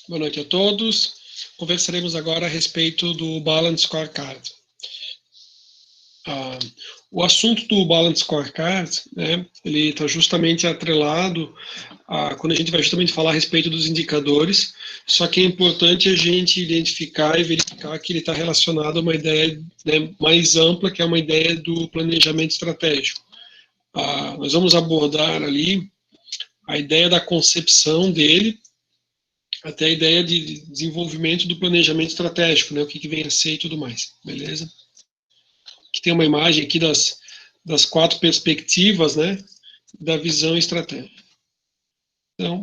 Boa noite a todos. Conversaremos agora a respeito do Balanced Scorecard. O assunto do Balanced Scorecard, né, ele está justamente atrelado quando a gente vai justamente falar a respeito dos indicadores, só que é importante a gente identificar e verificar que ele está relacionado a uma ideia, né, mais ampla, que é uma ideia do planejamento estratégico. Nós vamos abordar ali a ideia da concepção dele, até a ideia de desenvolvimento do planejamento estratégico, né, o que vem a ser e tudo mais, beleza? Aqui tem uma imagem aqui das 4 perspectivas, né, da visão estratégica. Então,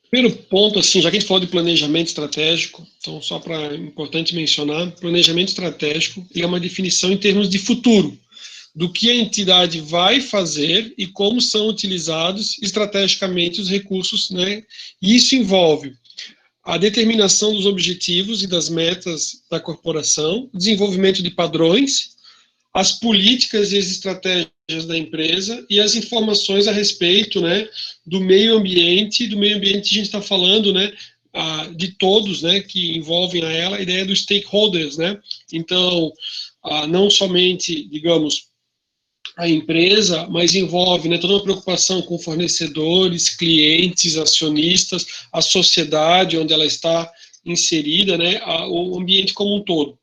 primeiro ponto, assim, já que a gente falou de planejamento estratégico, então só para importante mencionar, planejamento estratégico é uma definição em termos de futuro, do que a entidade vai fazer e como são utilizados estrategicamente os recursos, né? E isso envolve a determinação dos objetivos e das metas da corporação, desenvolvimento de padrões, as políticas e as estratégias da empresa e as informações a respeito, né, do meio ambiente. Do meio ambiente a gente está falando, né, de todos, né, que envolvem a ela, a ideia dos stakeholders, né. Então, não somente, digamos, a empresa, mas envolve, né, toda uma preocupação com fornecedores, clientes, acionistas, a sociedade onde ela está inserida, né, o ambiente como um todo.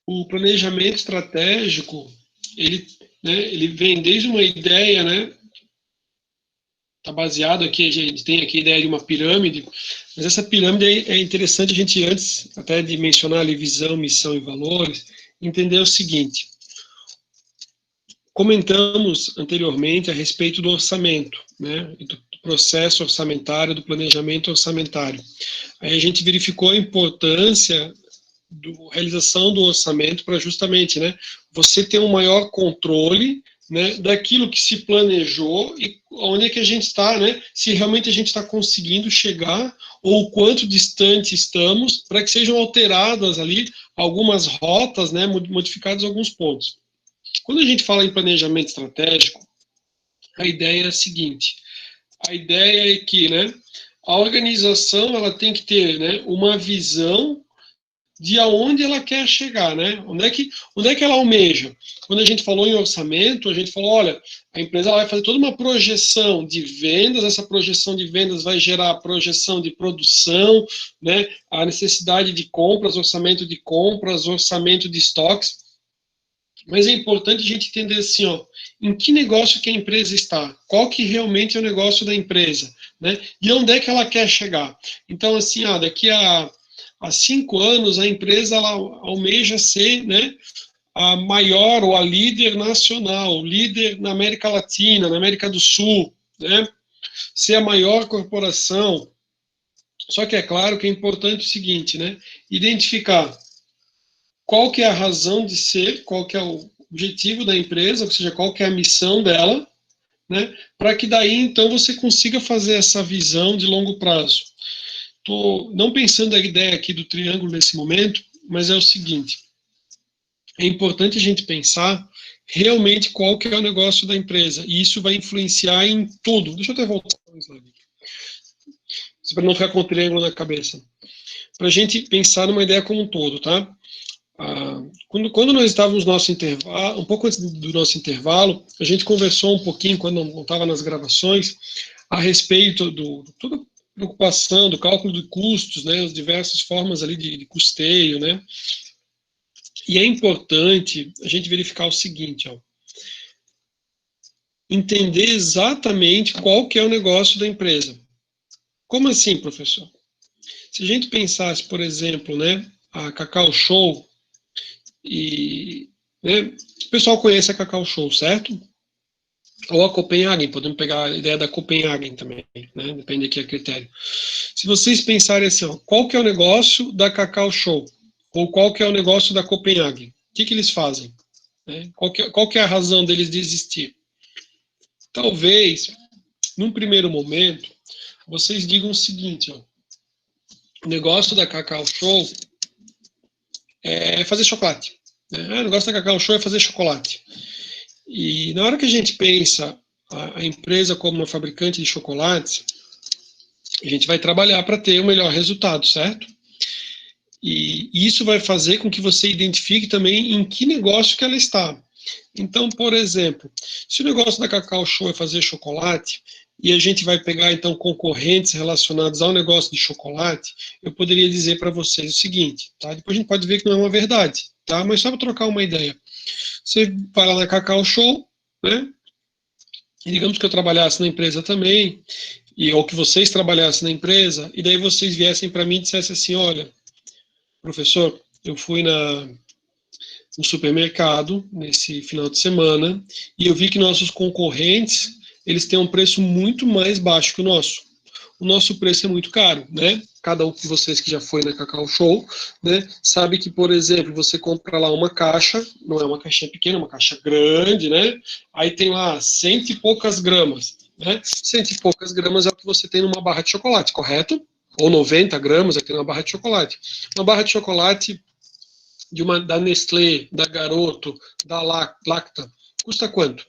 O planejamento estratégico, ele vem desde uma ideia, né, está baseado aqui, a gente tem aqui a ideia de uma pirâmide, mas essa pirâmide é interessante a gente, antes até de mencionar ali visão, missão e valores, entender o seguinte: comentamos anteriormente a respeito do orçamento, né, do processo orçamentário, do planejamento orçamentário. Aí a gente verificou a importância da realização do orçamento para justamente, né, você ter um maior controle, né, daquilo que se planejou e onde é que a gente está, né, se realmente a gente está conseguindo chegar ou o quanto distante estamos para que sejam alteradas ali algumas rotas, né, modificados alguns pontos. Quando a gente fala em planejamento estratégico, a ideia é a seguinte: a ideia é que, né, a organização ela tem que ter, né, uma visão de aonde ela quer chegar, né? Onde é que ela almeja? Quando a gente falou em orçamento, a gente falou, olha, a empresa vai fazer toda uma projeção de vendas, essa projeção de vendas vai gerar projeção de produção, né? A necessidade de compras, orçamento de estoques. Mas é importante a gente entender assim, ó, em que negócio que a empresa está, qual que realmente é o negócio da empresa, né? E onde é que ela quer chegar. Então, assim, daqui a 5 anos a empresa ela almeja ser, né, a maior ou a líder nacional, líder na América Latina, na América do Sul, né? Ser a maior corporação. Só que é claro que é importante o seguinte, né? Identificar qual que é a razão de ser, qual que é o objetivo da empresa, ou seja, qual que é a missão dela, né, para que daí então você consiga fazer essa visão de longo prazo. Estou não pensando a ideia aqui do triângulo nesse momento, mas é o seguinte: é importante a gente pensar realmente qual que é o negócio da empresa, e isso vai influenciar em tudo. Deixa eu até voltar um slide aqui, para não ficar com o triângulo na cabeça. Para a gente pensar numa ideia como um todo, tá? Quando nós estávamos no nosso intervalo, um pouco antes do nosso intervalo, a gente conversou um pouquinho, quando não estava nas gravações, a respeito toda a preocupação, do cálculo de custos, né, as diversas formas ali de custeio, né, e é importante a gente verificar o seguinte, ó, entender exatamente qual que é o negócio da empresa. Como assim, professor? Se a gente pensasse, por exemplo, né, a Cacau Show, e né, o pessoal conhece a Cacau Show, certo? Ou a Copenhagen, podemos pegar a ideia da Copenhagen também, né? Depende aqui a critério. Se vocês pensarem assim, ó, qual que é o negócio da Cacau Show? Ou qual que é o negócio da Copenhagen? O que eles fazem? Né? Qual que é a razão deles de existir? Talvez, num primeiro momento, vocês digam o seguinte, ó, o negócio da Cacau Show é fazer chocolate. Né? O negócio da Cacau Show é fazer chocolate. E na hora que a gente pensa a empresa como uma fabricante de chocolates, a gente vai trabalhar para ter o melhor resultado, certo? E isso vai fazer com que você identifique também em que negócio que ela está. Então, por exemplo, se o negócio da Cacau Show é fazer chocolate, e a gente vai pegar, então, concorrentes relacionados ao negócio de chocolate, eu poderia dizer para vocês o seguinte, tá? Depois a gente pode ver que não é uma verdade, tá? Mas só para trocar uma ideia. Você vai lá na Cacau Show, né? E digamos que eu trabalhasse na empresa também, ou que vocês trabalhassem na empresa, e daí vocês viessem para mim e dissessem assim, olha, professor, eu fui no supermercado nesse final de semana e eu vi que nossos concorrentes, eles têm um preço muito mais baixo que o nosso. O nosso preço é muito caro, né? Cada um de vocês que já foi na Cacau Show, né, sabe que, por exemplo, você compra lá uma caixa, não é uma caixinha pequena, é uma caixa grande, né? Aí tem lá 100 e poucas gramas, né? 100 e poucas gramas é o que você tem numa barra de chocolate, correto? Ou 90 gramas é que tem uma barra de chocolate. Uma barra de chocolate da Nestlé, da Garoto, da Lacta, custa quanto?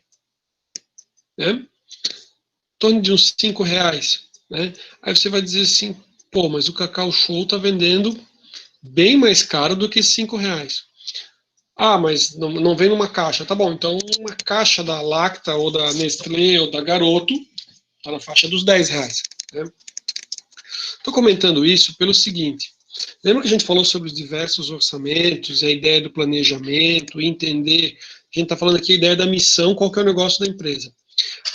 Né? Em torno de uns R$5. Né? Aí você vai dizer assim, pô, mas o Cacau Show está vendendo bem mais caro do que R$5. Ah, mas não vem numa caixa. Tá bom, então uma caixa da Lacta, ou da Nestlé, ou da Garoto, está na faixa dos R$10. Né? Estou comentando isso pelo seguinte, lembra que a gente falou sobre os diversos orçamentos, a ideia do planejamento, entender, a gente está falando aqui a ideia da missão, qual que é o negócio da empresa.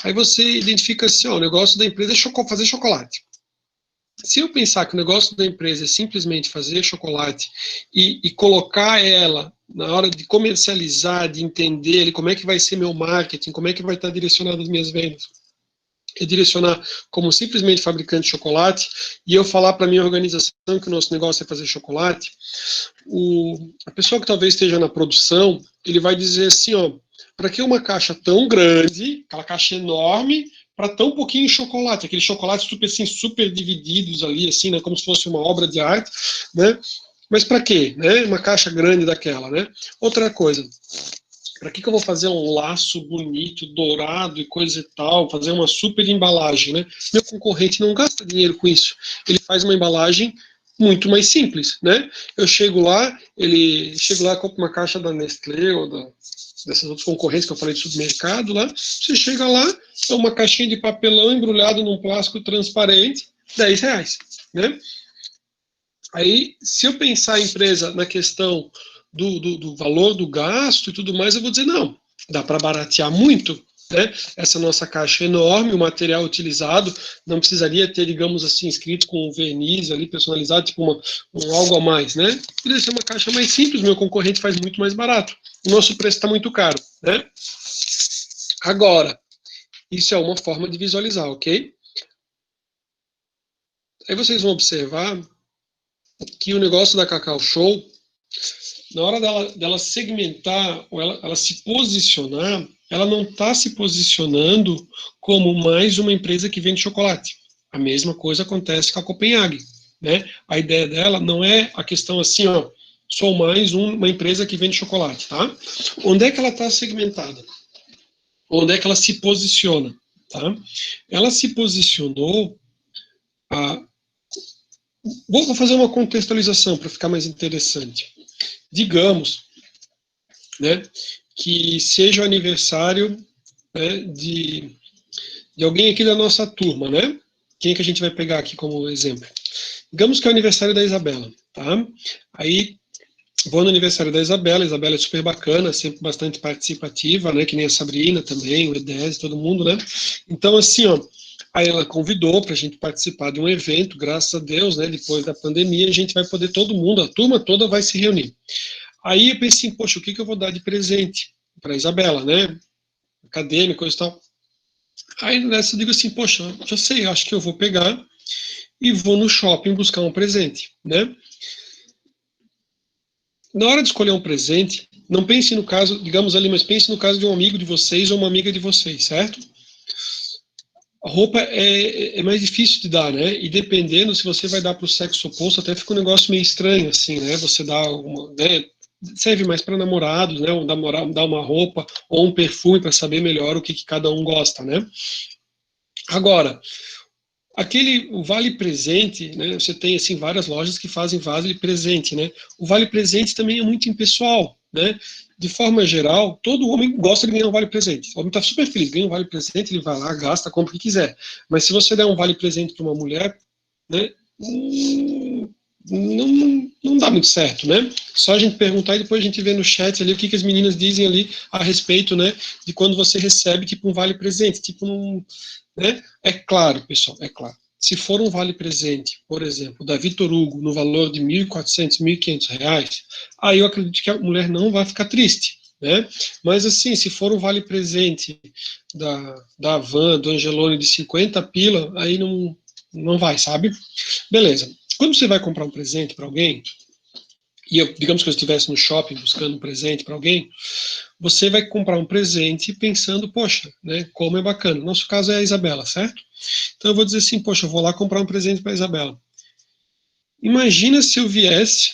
Aí você identifica assim, ó, o negócio da empresa é fazer chocolate. Se eu pensar que o negócio da empresa é simplesmente fazer chocolate e colocar ela na hora de comercializar, de entender como é que vai ser meu marketing, como é que vai estar direcionado as minhas vendas, é direcionar como simplesmente fabricante de chocolate, e eu falar para a minha organização que o nosso negócio é fazer chocolate, a pessoa que talvez esteja na produção, ele vai dizer assim, ó, para que uma caixa tão grande, aquela caixa enorme, para tão pouquinho chocolate, aqueles chocolates super, assim, super divididos ali, assim, né, como se fosse uma obra de arte, né? Mas para quê, né? Uma caixa grande daquela, né? Outra coisa, para que eu vou fazer um laço bonito, dourado e coisa e tal, fazer uma super embalagem, né? Meu concorrente não gasta dinheiro com isso. Ele faz uma embalagem muito mais simples, né? Eu chego lá, compro uma caixa da Nestlé ou dessas outras concorrentes que eu falei de supermercado lá, você chega lá, é uma caixinha de papelão embrulhado num plástico transparente, R$10, né? Aí, se eu pensar a empresa na questão do valor do gasto e tudo mais, eu vou dizer, não, dá para baratear muito, né? Essa nossa caixa é enorme, o material utilizado não precisaria ter, digamos assim, escrito com um verniz ali personalizado, tipo algo a mais, né? Poderia ser uma caixa mais simples, meu concorrente faz muito mais barato. O nosso preço está muito caro, né? Agora, isso é uma forma de visualizar, ok? Aí vocês vão observar que o negócio da Cacau Show, na hora dela segmentar, ou ela se posicionar, ela não está se posicionando como mais uma empresa que vende chocolate. A mesma coisa acontece com a Copenhague, né? A ideia dela não é a questão assim, ó, sou mais uma empresa que vende chocolate, tá? Onde é que ela está segmentada? Onde é que ela se posiciona, tá? Ela se posicionou vou fazer uma contextualização para ficar mais interessante. Digamos, né, que seja o aniversário, né, de alguém aqui da nossa turma, né? Quem é que a gente vai pegar aqui como exemplo? Digamos que é o aniversário da Isabela, tá? Aí vou no aniversário da Isabela, a Isabela é super bacana, sempre bastante participativa, né? Que nem a Sabrina também, o Edese, todo mundo, né? Então, assim, ó, aí ela convidou para a gente participar de um evento, graças a Deus, né? Depois da pandemia, a gente vai poder, todo mundo, a turma toda vai se reunir. Aí eu pensei, poxa, o que eu vou dar de presente para a Isabela, né? Acadêmico e tal. Aí nessa eu digo assim, poxa, já sei, acho que eu vou pegar e vou no shopping buscar um presente, né? Na hora de escolher um presente, não pense no caso, digamos ali, mas pense no caso de um amigo de vocês ou uma amiga de vocês, certo? A roupa é mais difícil de dar, né? E dependendo se você vai dar para o sexo oposto, até fica um negócio meio estranho, assim, né? Você dá uma, né? serve mais para namorados, né, ou dar uma roupa, ou um perfume para saber melhor o que cada um gosta, né. Agora, o vale presente, né, você tem assim várias lojas que fazem vale presente, né. O vale presente também é muito impessoal, né. De forma geral, todo homem gosta de ganhar um vale presente. O homem está super feliz, ganha um vale presente, ele vai lá, gasta, compra o que quiser. Mas se você der um vale presente para uma mulher, né, não dá muito certo, né? Só a gente perguntar e depois a gente vê no chat ali o que as meninas dizem ali a respeito, né, de quando você recebe tipo um vale presente, tipo né? É claro, pessoal, é claro. Se for um vale-presente, por exemplo, da Vitor Hugo, no valor de R$ 1.400, R$ 1.500, aí eu acredito que a mulher não vai ficar triste, né? Mas assim, se for um vale-presente da Havan, do Angelone de 50 pila, aí não vai, sabe? Beleza. Quando você vai comprar um presente para alguém, e digamos que eu estivesse no shopping buscando um presente para alguém, você vai comprar um presente pensando, poxa, né, como é bacana. No nosso caso é a Isabela, certo? Então eu vou dizer assim, poxa, eu vou lá comprar um presente para a Isabela. Imagina se eu viesse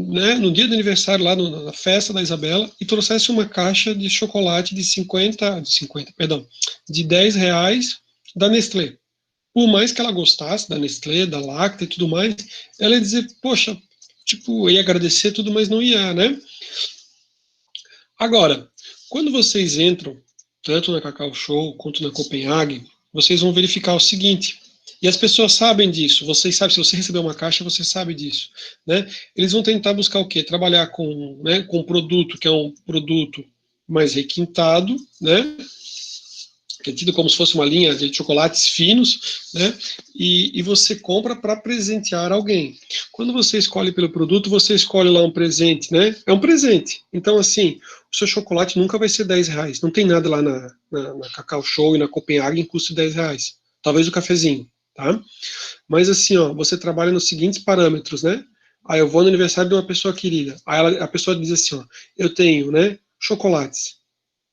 né, no dia do aniversário, lá na festa da Isabela, e trouxesse uma caixa de chocolate de de R$ 10 da Nestlé. Por mais que ela gostasse da Nestlé, da Lacta e tudo mais, ela ia dizer, poxa, tipo, ia agradecer tudo, mas não ia, né? Agora, quando vocês entram, tanto na Cacau Show quanto na Copenhague, vocês vão verificar o seguinte, e as pessoas sabem disso, vocês sabem, se você receber uma caixa, você sabe disso, né? Eles vão tentar buscar o quê? Trabalhar com um produto que é um produto mais requintado, né? Que é tido como se fosse uma linha de chocolates finos, né? E você compra para presentear alguém. Quando você escolhe pelo produto, você escolhe lá um presente, né? É um presente. Então, assim, o seu chocolate nunca vai ser R$ 10. Não tem nada lá na Cacau Show e na Copenhagen que custe R$ 10. Talvez o cafezinho, tá? Mas assim, ó, você trabalha nos seguintes parâmetros, né? Aí eu vou no aniversário de uma pessoa querida. Aí a pessoa diz assim, ó, eu tenho, né, chocolates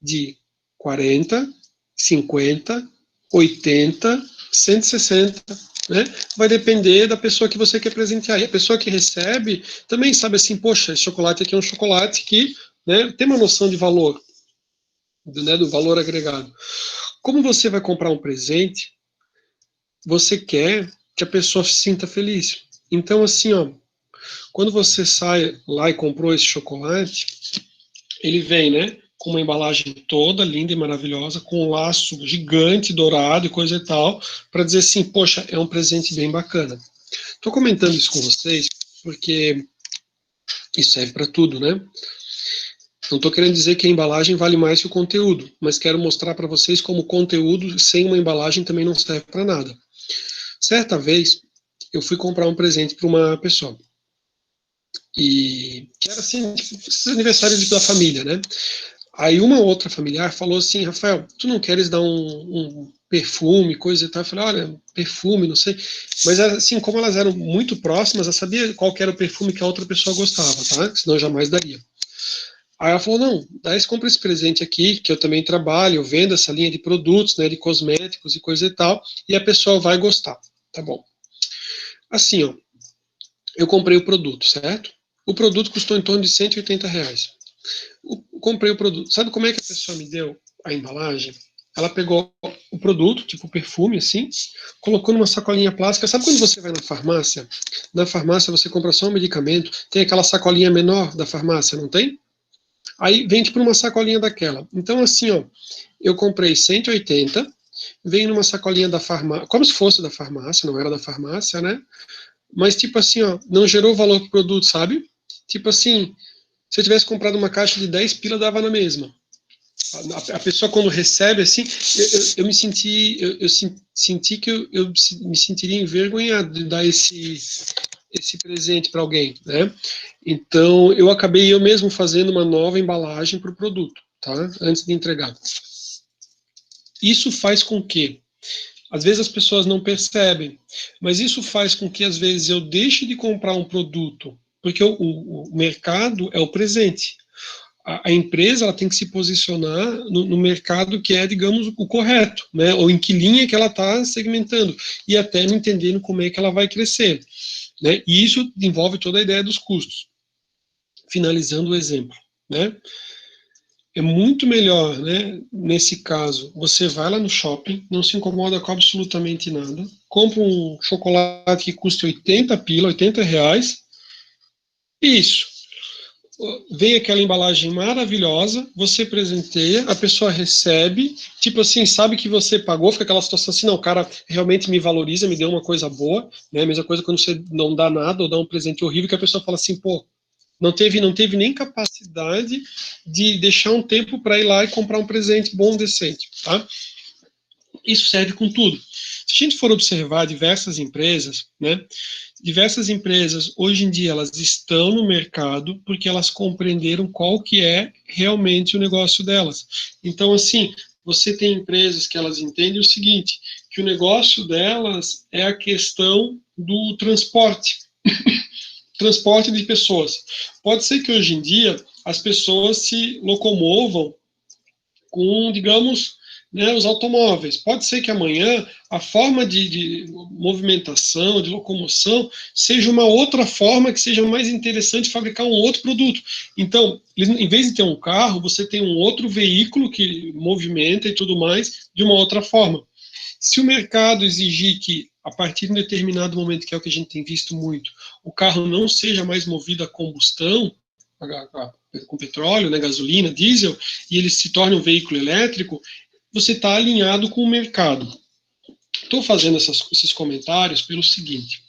de 40, 50, 80, 160, né? Vai depender da pessoa que você quer presentear. E a pessoa que recebe também sabe assim, poxa, esse chocolate aqui é um chocolate que, né, tem uma noção de valor, né, do valor agregado. Como você vai comprar um presente, você quer que a pessoa se sinta feliz. Então, assim, ó, quando você sai lá e comprou esse chocolate, ele vem, né, com uma embalagem toda linda e maravilhosa, com um laço gigante, dourado e coisa e tal, para dizer assim, poxa, é um presente bem bacana. Estou comentando isso com vocês porque isso serve para tudo, né? Não estou querendo dizer que a embalagem vale mais que o conteúdo, mas quero mostrar para vocês como o conteúdo sem uma embalagem também não serve para nada. Certa vez, eu fui comprar um presente para uma pessoa. E que era assim, tipo, esses aniversários da família, né? Aí uma outra familiar falou assim, Rafael, tu não queres dar um perfume, coisa e tal? Eu falei, olha, perfume, não sei. Mas assim, como elas eram muito próximas, eu sabia qual que era o perfume que a outra pessoa gostava, tá? Senão eu jamais daria. Aí ela falou, não, daí você compra esse presente aqui, que eu também trabalho, eu vendo essa linha de produtos, né, de cosméticos e coisa e tal, e a pessoa vai gostar, tá bom. Assim, ó, eu comprei o produto, certo? O produto custou em torno de R$ 180. Comprei o produto. Sabe como é que a pessoa me deu a embalagem? Ela pegou o produto, tipo perfume, assim, colocou numa sacolinha plástica. Sabe quando você vai na farmácia? Na farmácia você compra só um medicamento, tem aquela sacolinha menor da farmácia, não tem? Aí vende por uma sacolinha daquela. Então, assim, ó, eu comprei 180, veio numa sacolinha da farmácia, como se fosse da farmácia, não era da farmácia, né? Mas, tipo assim, ó, não gerou valor pro produto, sabe? Tipo assim, se eu tivesse comprado uma caixa de 10 pila, dava na mesma. A pessoa, quando recebe, assim, eu me senti, eu senti que eu me sentiria envergonhado de dar esse presente para alguém, né? Então, eu acabei eu mesmo fazendo uma nova embalagem para o produto, tá? Antes de entregar. Isso faz com que, às vezes as pessoas não percebem, mas isso faz com que, às vezes, eu deixe de comprar um produto, porque o mercado é o presente. A empresa ela tem que se posicionar no mercado que é, digamos, o correto, né? Ou em que linha que ela está segmentando, e até entendendo como é que ela vai crescer, né? E isso envolve toda a ideia dos custos. finalizando o exemplo, né? É muito melhor, né, nesse caso, você vai lá no shopping, não se incomoda com absolutamente nada, compra um chocolate que custa 80 pila, 80 reais, e isso. Vem aquela embalagem maravilhosa, você presenteia, a pessoa recebe, tipo assim, sabe que você pagou, fica aquela situação assim, não, o cara realmente me valoriza, me deu uma coisa boa, né? A mesma coisa quando você não dá nada ou dá um presente horrível, que a pessoa fala assim, pô, não teve nem capacidade de deixar um tempo para ir lá e comprar um presente bom, decente, tá? Isso serve com tudo. Se a gente for observar diversas empresas, né? Diversas empresas, hoje em dia, elas estão no mercado porque elas compreenderam qual que é realmente o negócio delas. Então, assim, você tem empresas que elas entendem o seguinte, que o negócio delas é a questão do transporte, transporte de pessoas. Pode ser que hoje em dia as pessoas se locomovam com, digamos, né, os automóveis. Pode ser que amanhã a forma de movimentação, de locomoção, seja uma outra forma que seja mais interessante fabricar um outro produto. Então, em vez de ter um carro, você tem um outro veículo que movimenta e tudo mais de uma outra forma. Se o mercado exigir que, a partir de um determinado momento, que é o que a gente tem visto muito, o carro não seja mais movido a combustão, com petróleo, né, gasolina, diesel, e ele se torne um veículo elétrico, você está alinhado com o mercado. Estou fazendo esses comentários pelo seguinte,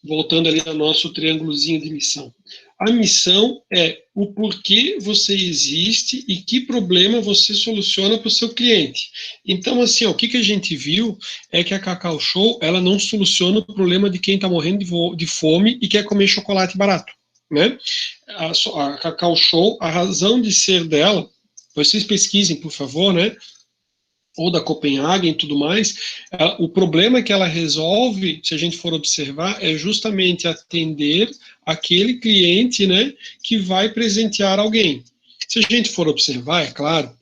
voltando ali ao nosso triângulozinho de missão. A missão é o porquê você existe e que problema você soluciona para o seu cliente. Então, assim, ó, o que a gente viu é que a Cacau Show, ela não soluciona o problema de quem está morrendo de fome e quer comer chocolate barato, né? A Cacau Show, a razão de ser dela, vocês pesquisem, por favor, né? Ou da Copenhagen e tudo mais, o problema que ela resolve, se a gente for observar, é justamente atender aquele cliente, né, que vai presentear alguém. Se a gente for observar, é claro,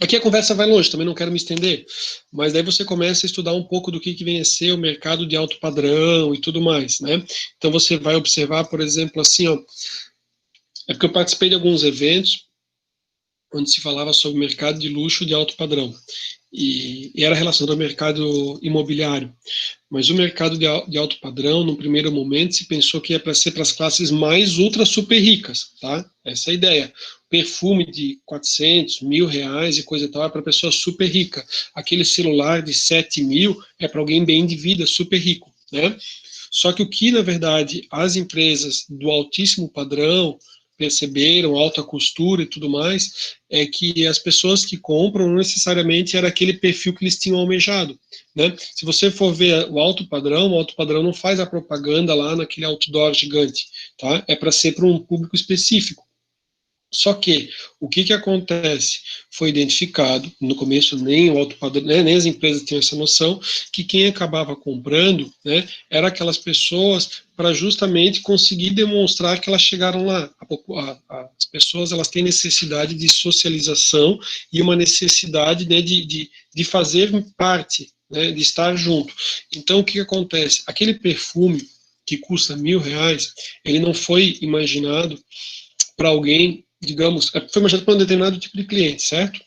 aqui a conversa vai longe, também não quero me estender, mas daí você começa a estudar um pouco do que vem a ser o mercado de alto padrão e tudo mais, né? Então você vai observar, por exemplo, assim, ó, é porque eu participei de alguns eventos onde se falava sobre mercado de luxo de alto padrão. E era relacionado ao mercado imobiliário. Mas o mercado de alto padrão, no primeiro momento, se pensou que ia para ser para as classes mais ultra super ricas, tá? Essa é a ideia. Perfume de 400, R$ 1.000 e coisa e tal é para pessoa super rica. Aquele celular de 7.000 é para alguém bem de vida, super rico, né? Só que o que, na verdade, as empresas do altíssimo padrão perceberam, alta costura e tudo mais, é que as pessoas que compram não necessariamente era aquele perfil que eles tinham almejado, né? Se você for ver o alto padrão não faz a propaganda lá naquele outdoor gigante, tá? É para ser para um público específico. Só que, o que acontece? Foi identificado, no começo nem o alto padrão, né, nem as empresas tinham essa noção, que quem acabava comprando, né, era aquelas pessoas para justamente conseguir demonstrar que elas chegaram lá. As pessoas, elas têm necessidade de socialização e uma necessidade, né, de fazer parte, né, de estar junto. Então, o que acontece? Aquele perfume que custa R$ 1.000, ele não foi imaginado para alguém, digamos, foi imaginado para um determinado tipo de cliente, certo?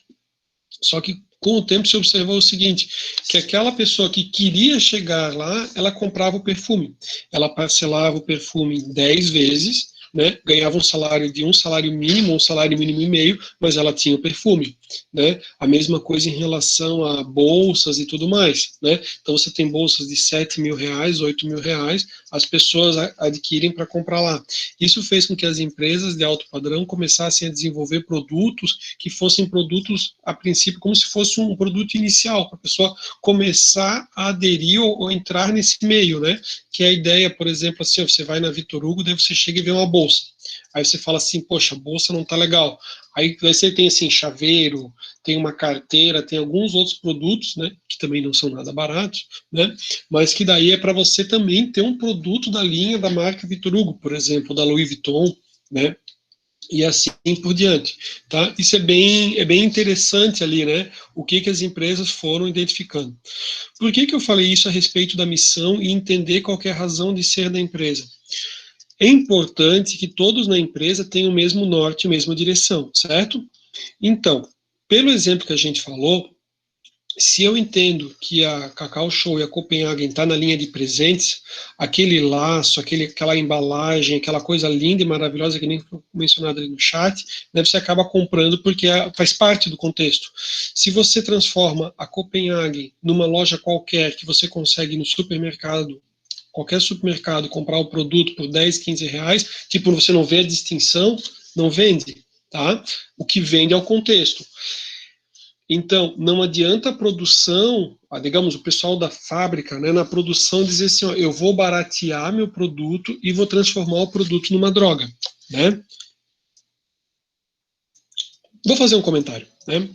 Só que com o tempo se observou o seguinte, que aquela pessoa que queria chegar lá, ela comprava o perfume. Ela parcelava o perfume em 10 vezes, né, ganhava um salário mínimo, um salário mínimo e meio, mas ela tinha o perfume, né? A mesma coisa em relação a bolsas e tudo mais, né? Então você tem bolsas de R$ 7.000, R$ 8.000, as pessoas adquirem para comprar lá. Isso fez com que as empresas de alto padrão começassem a desenvolver produtos que fossem produtos, a princípio, como se fosse um produto inicial, para a pessoa começar a aderir ou entrar nesse meio, né? Que é a ideia, por exemplo, assim, você vai na Vitor Hugo, daí você chega e vê uma bolsa. Aí você fala assim, poxa, a bolsa não tá legal. Aí você tem, assim, chaveiro, tem uma carteira, tem alguns outros produtos, né, que também não são nada baratos, né, mas que daí é para você também ter um produto da linha da marca Vitor Hugo, por exemplo, da Louis Vuitton, né, e assim por diante, tá? Isso é bem interessante ali, né, o que as empresas foram identificando. Por que eu falei isso a respeito da missão e entender qual que é a razão de ser da empresa? é importante que todos na empresa tenham o mesmo norte, a mesma direção, certo? Então, pelo exemplo que a gente falou, se eu entendo que a Cacau Show e a Copenhagen está na linha de presentes, aquele laço, aquela embalagem, aquela coisa linda e maravilhosa que nem foi mencionado ali no chat, né, você acaba comprando porque faz parte do contexto. Se você transforma a Copenhagen numa loja qualquer que você consegue no supermercado, qualquer supermercado, comprar o produto por 10, 15 reais, tipo, você não vê a distinção, não vende, tá? O que vende é o contexto. Então, não adianta a produção, digamos, o pessoal da fábrica, né, na produção dizer assim, ó, eu vou baratear meu produto e vou transformar o produto numa droga, né? Vou fazer um comentário, né?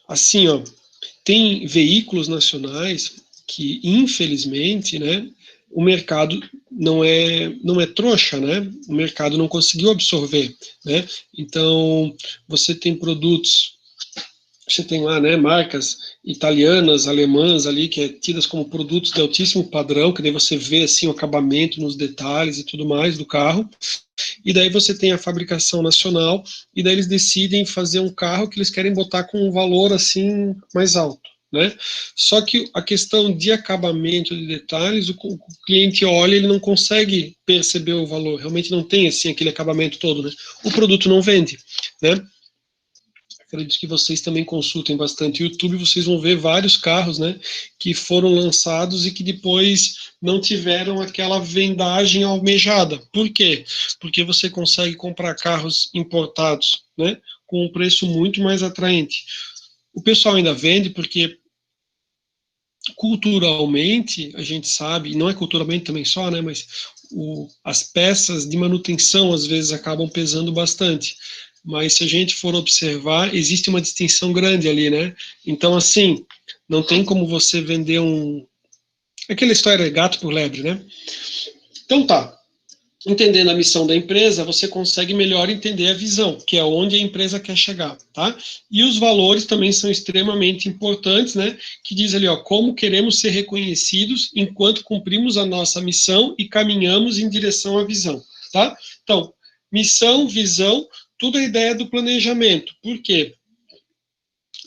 Assim, ó, tem veículos nacionais que, infelizmente, né, o mercado não é trouxa, né? O mercado não conseguiu absorver, né? Então, você tem produtos, você tem lá, né, marcas italianas, alemãs ali, que é tidas como produtos de altíssimo padrão, que daí você vê, assim, o acabamento nos detalhes e tudo mais do carro, e daí você tem a fabricação nacional, e daí eles decidem fazer um carro que eles querem botar com um valor, assim, mais alto, né? Só que a questão de acabamento, de detalhes, o cliente olha, ele não consegue perceber o valor, realmente não tem, assim, aquele acabamento todo, né? O produto não vende, né? Acredito que vocês também consultem bastante o YouTube, vocês vão ver vários carros, né, que foram lançados e que depois não tiveram aquela vendagem almejada. Por quê? Porque você consegue comprar carros importados, né, com um preço muito mais atraente. O pessoal ainda vende porque culturalmente, a gente sabe, e não é culturalmente também só, né, mas as peças de manutenção às vezes acabam pesando bastante. Mas se a gente for observar, existe uma distinção grande ali, né? Então, assim, não tem como você vender um. Aquela história de gato por lebre, né? Então tá. Entendendo a missão da empresa, você consegue melhor entender a visão, que é onde a empresa quer chegar, tá? E os valores também são extremamente importantes, né? Que diz ali, ó, como queremos ser reconhecidos enquanto cumprimos a nossa missão e caminhamos em direção à visão, tá? Então, missão, visão, tudo é ideia do planejamento. Por quê?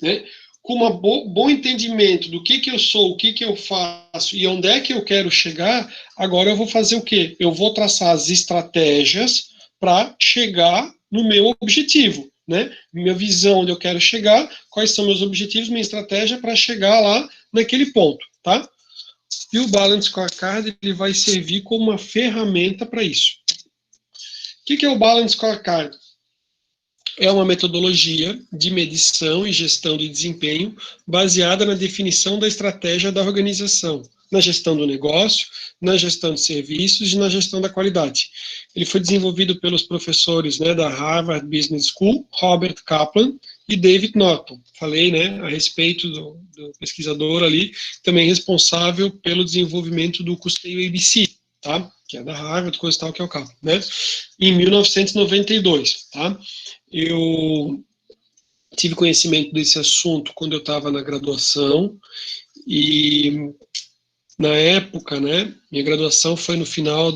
Né? Com um bom entendimento do que eu sou, o que eu faço e onde é que eu quero chegar, agora eu vou fazer o quê? Eu vou traçar as estratégias para chegar no meu objetivo, né? Minha visão onde eu quero chegar, quais são meus objetivos, minha estratégia para chegar lá naquele ponto, tá? E o Balance Scorecard ele vai servir como uma ferramenta para isso. O que é o Balance Scorecard? É uma metodologia de medição e gestão de desempenho baseada na definição da estratégia da organização, na gestão do negócio, na gestão de serviços e na gestão da qualidade. Ele foi desenvolvido pelos professores, né, da Harvard Business School, Robert Kaplan e David Norton. Falei, né, a respeito do pesquisador ali, também responsável pelo desenvolvimento do custeio ABC, tá? Que é da Harvard, coisa e tal, que é o Kaplan, né? Em 1992, tá? Eu tive conhecimento desse assunto quando eu estava na graduação e na época, né, minha graduação foi no final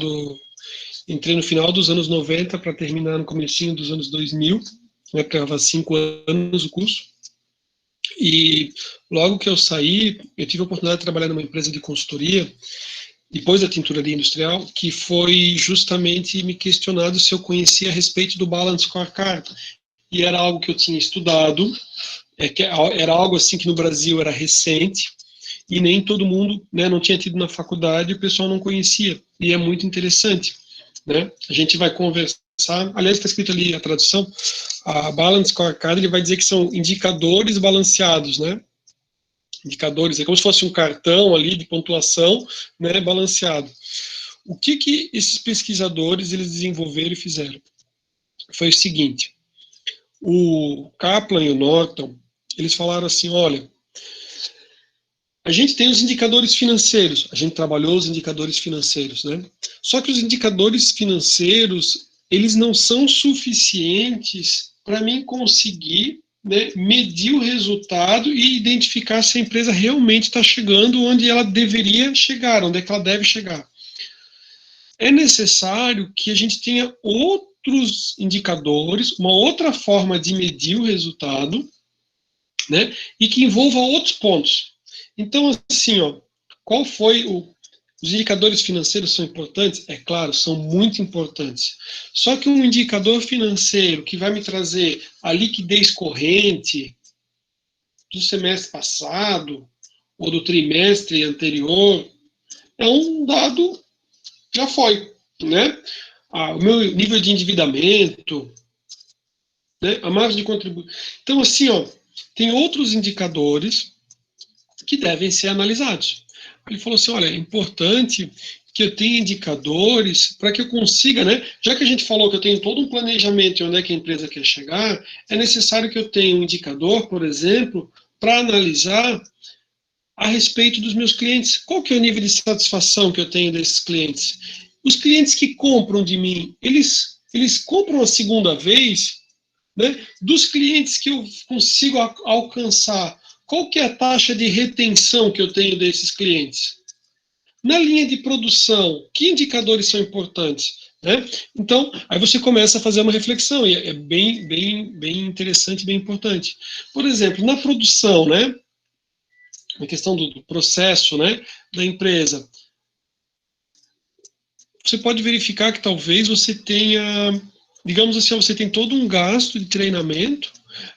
entrei no final dos anos 90 para terminar no comecinho dos anos 2000, né, porque estava 5 anos o curso, e logo que eu saí, eu tive a oportunidade de trabalhar numa empresa de consultoria, depois da tinturaria industrial, que foi justamente me questionado se eu conhecia a respeito do Balance Scorecard, e era algo que eu tinha estudado, era algo assim que no Brasil era recente, e nem todo mundo, né, não tinha tido na faculdade, e o pessoal não conhecia, e é muito interessante, né? A gente vai conversar, aliás, está escrito ali a tradução, a Balance Scorecard, ele vai dizer que são indicadores balanceados, né? Indicadores, é como se fosse um cartão ali de pontuação, né, balanceado. O que esses pesquisadores eles desenvolveram e fizeram? Foi o seguinte, o Kaplan e o Norton, eles falaram assim, olha, a gente tem os indicadores financeiros, a gente trabalhou os indicadores financeiros, né? Só que os indicadores financeiros, eles não são suficientes para mim conseguir, né, medir o resultado e identificar se a empresa realmente está chegando onde ela deveria chegar, onde é que ela deve chegar. é necessário que a gente tenha outros indicadores, uma outra forma de medir o resultado, né, e que envolva outros pontos. Então, assim, ó, qual foi os indicadores financeiros são importantes? É claro, são muito importantes. Só que um indicador financeiro que vai me trazer a liquidez corrente do semestre passado ou do trimestre anterior é um dado, já foi, né? O meu nível de endividamento, né? A margem de contribuição. Então, assim, ó, tem outros indicadores que devem ser analisados. Ele falou assim, olha, é importante que eu tenha indicadores para que eu consiga, né? Já que a gente falou que eu tenho todo um planejamento de onde é que a empresa quer chegar, é necessário que eu tenha um indicador, por exemplo, para analisar a respeito dos meus clientes. Qual que é o nível de satisfação que eu tenho desses clientes? Os clientes que compram de mim, eles compram a segunda vez, né? Dos clientes que eu consigo alcançar, qual que é a taxa de retenção que eu tenho desses clientes? Na linha de produção, que indicadores são importantes? Né? Então, aí você começa a fazer uma reflexão, e é bem interessante, bem importante. Por exemplo, na produção, né? Na questão do processo, né, da empresa, você pode verificar que talvez você tenha, digamos assim, você tem todo um gasto de treinamento,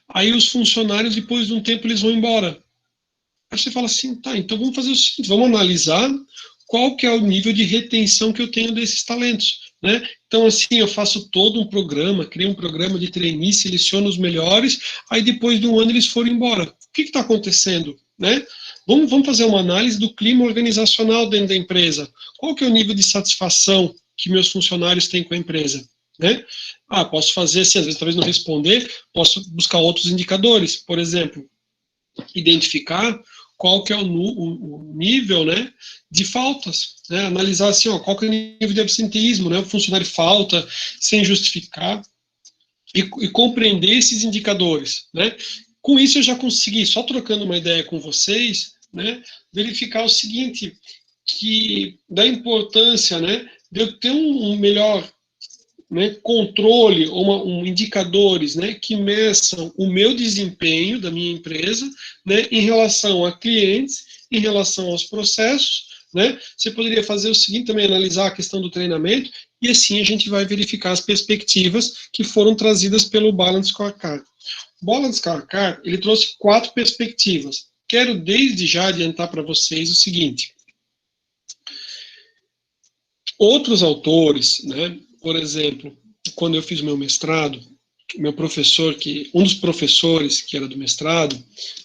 aí os funcionários, depois de um tempo, eles vão embora. Aí você fala assim, tá, então vamos fazer o seguinte, vamos analisar qual que é o nível de retenção que eu tenho desses talentos, né? Então, assim, eu faço todo um programa, crio um programa de trainee, seleciono os melhores, aí depois de um ano eles foram embora. O que está acontecendo, né? Vamos fazer uma análise do clima organizacional dentro da empresa. Qual que é o nível de satisfação que meus funcionários têm com a empresa, né? Posso fazer, assim, às vezes talvez não responder, posso buscar outros indicadores, por exemplo, identificar qual que é o nível, né, de faltas, né, analisar assim, ó, qual que é o nível de absenteísmo, né, o funcionário falta sem justificar e compreender esses indicadores, né. Com isso eu já consegui, só trocando uma ideia com vocês, né, verificar o seguinte, que da importância, né, de eu ter um melhor, né, controle ou indicadores, né, que meçam o meu desempenho da minha empresa, né, em relação a clientes, em relação aos processos, né. Você poderia fazer o seguinte também, analisar a questão do treinamento, e assim a gente vai verificar as perspectivas que foram trazidas pelo Balance Scorecard. O Balance Scorecard, ele trouxe 4 perspectivas. Quero desde já adiantar para vocês o seguinte: outros autores, né, por exemplo, quando eu fiz meu mestrado, meu professor, um dos professores que era do mestrado,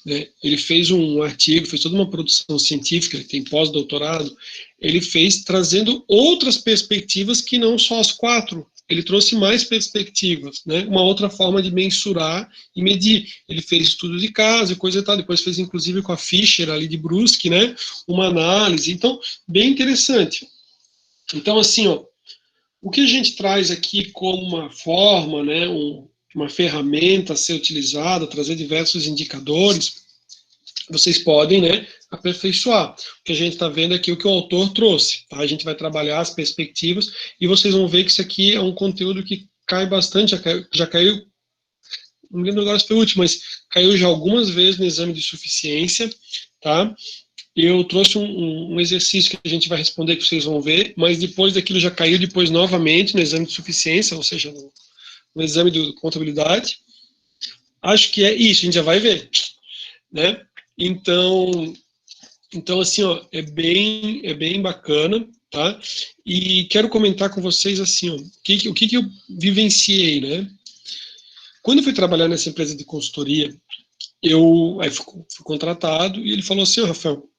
né, ele fez um artigo, fez toda uma produção científica, ele tem pós-doutorado, ele fez trazendo outras perspectivas que não só as 4, ele trouxe mais perspectivas, né, uma outra forma de mensurar e medir. Ele fez estudo de caso e coisa e tal, depois fez inclusive com a Fischer ali de Brusque, né, uma análise, então, bem interessante. Então, assim, ó, o que a gente traz aqui como uma forma, né, uma ferramenta a ser utilizada, trazer diversos indicadores, vocês podem, né, aperfeiçoar. O que a gente está vendo aqui é o que o autor trouxe. Tá? A gente vai trabalhar as perspectivas e vocês vão ver que isso aqui é um conteúdo que cai bastante, já caiu, não me lembro agora se foi o último, mas caiu já algumas vezes no exame de suficiência, tá? Eu trouxe um exercício que a gente vai responder, que vocês vão ver, mas depois daquilo já caiu depois novamente no exame de suficiência, ou seja, no exame de contabilidade. Acho que é isso, a gente já vai ver, né? Então assim, ó, é bem bacana, tá? E quero comentar com vocês assim, ó, o que eu vivenciei, né? Quando eu fui trabalhar nessa empresa de consultoria, eu fui contratado e ele falou assim, ó, Rafael,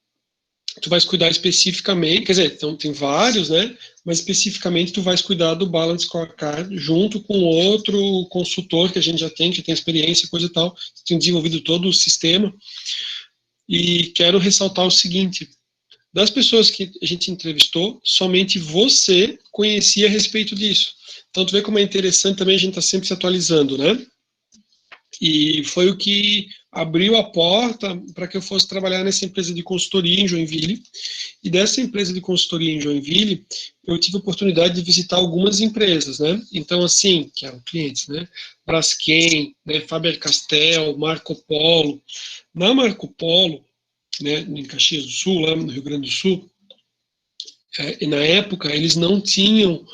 tu vais cuidar especificamente, quer dizer, então tem vários, né, mas especificamente tu vais cuidar do Balance Scorecard junto com outro consultor que a gente já tem, que tem experiência, coisa e tal, tem desenvolvido todo o sistema, e quero ressaltar o seguinte, das pessoas que a gente entrevistou, somente você conhecia a respeito disso. Então tu vê como é interessante também a gente estar sempre se atualizando, né? E foi o que abriu a porta para que eu fosse trabalhar nessa empresa de consultoria em Joinville. E dessa empresa de consultoria em Joinville, eu tive a oportunidade de visitar algumas empresas, né? Então, assim, que eram clientes, né? Braskem, né? Faber-Castell, Marco Polo. Na Marco Polo, né, em Caxias do Sul, lá no Rio Grande do Sul, e na época eles não tinham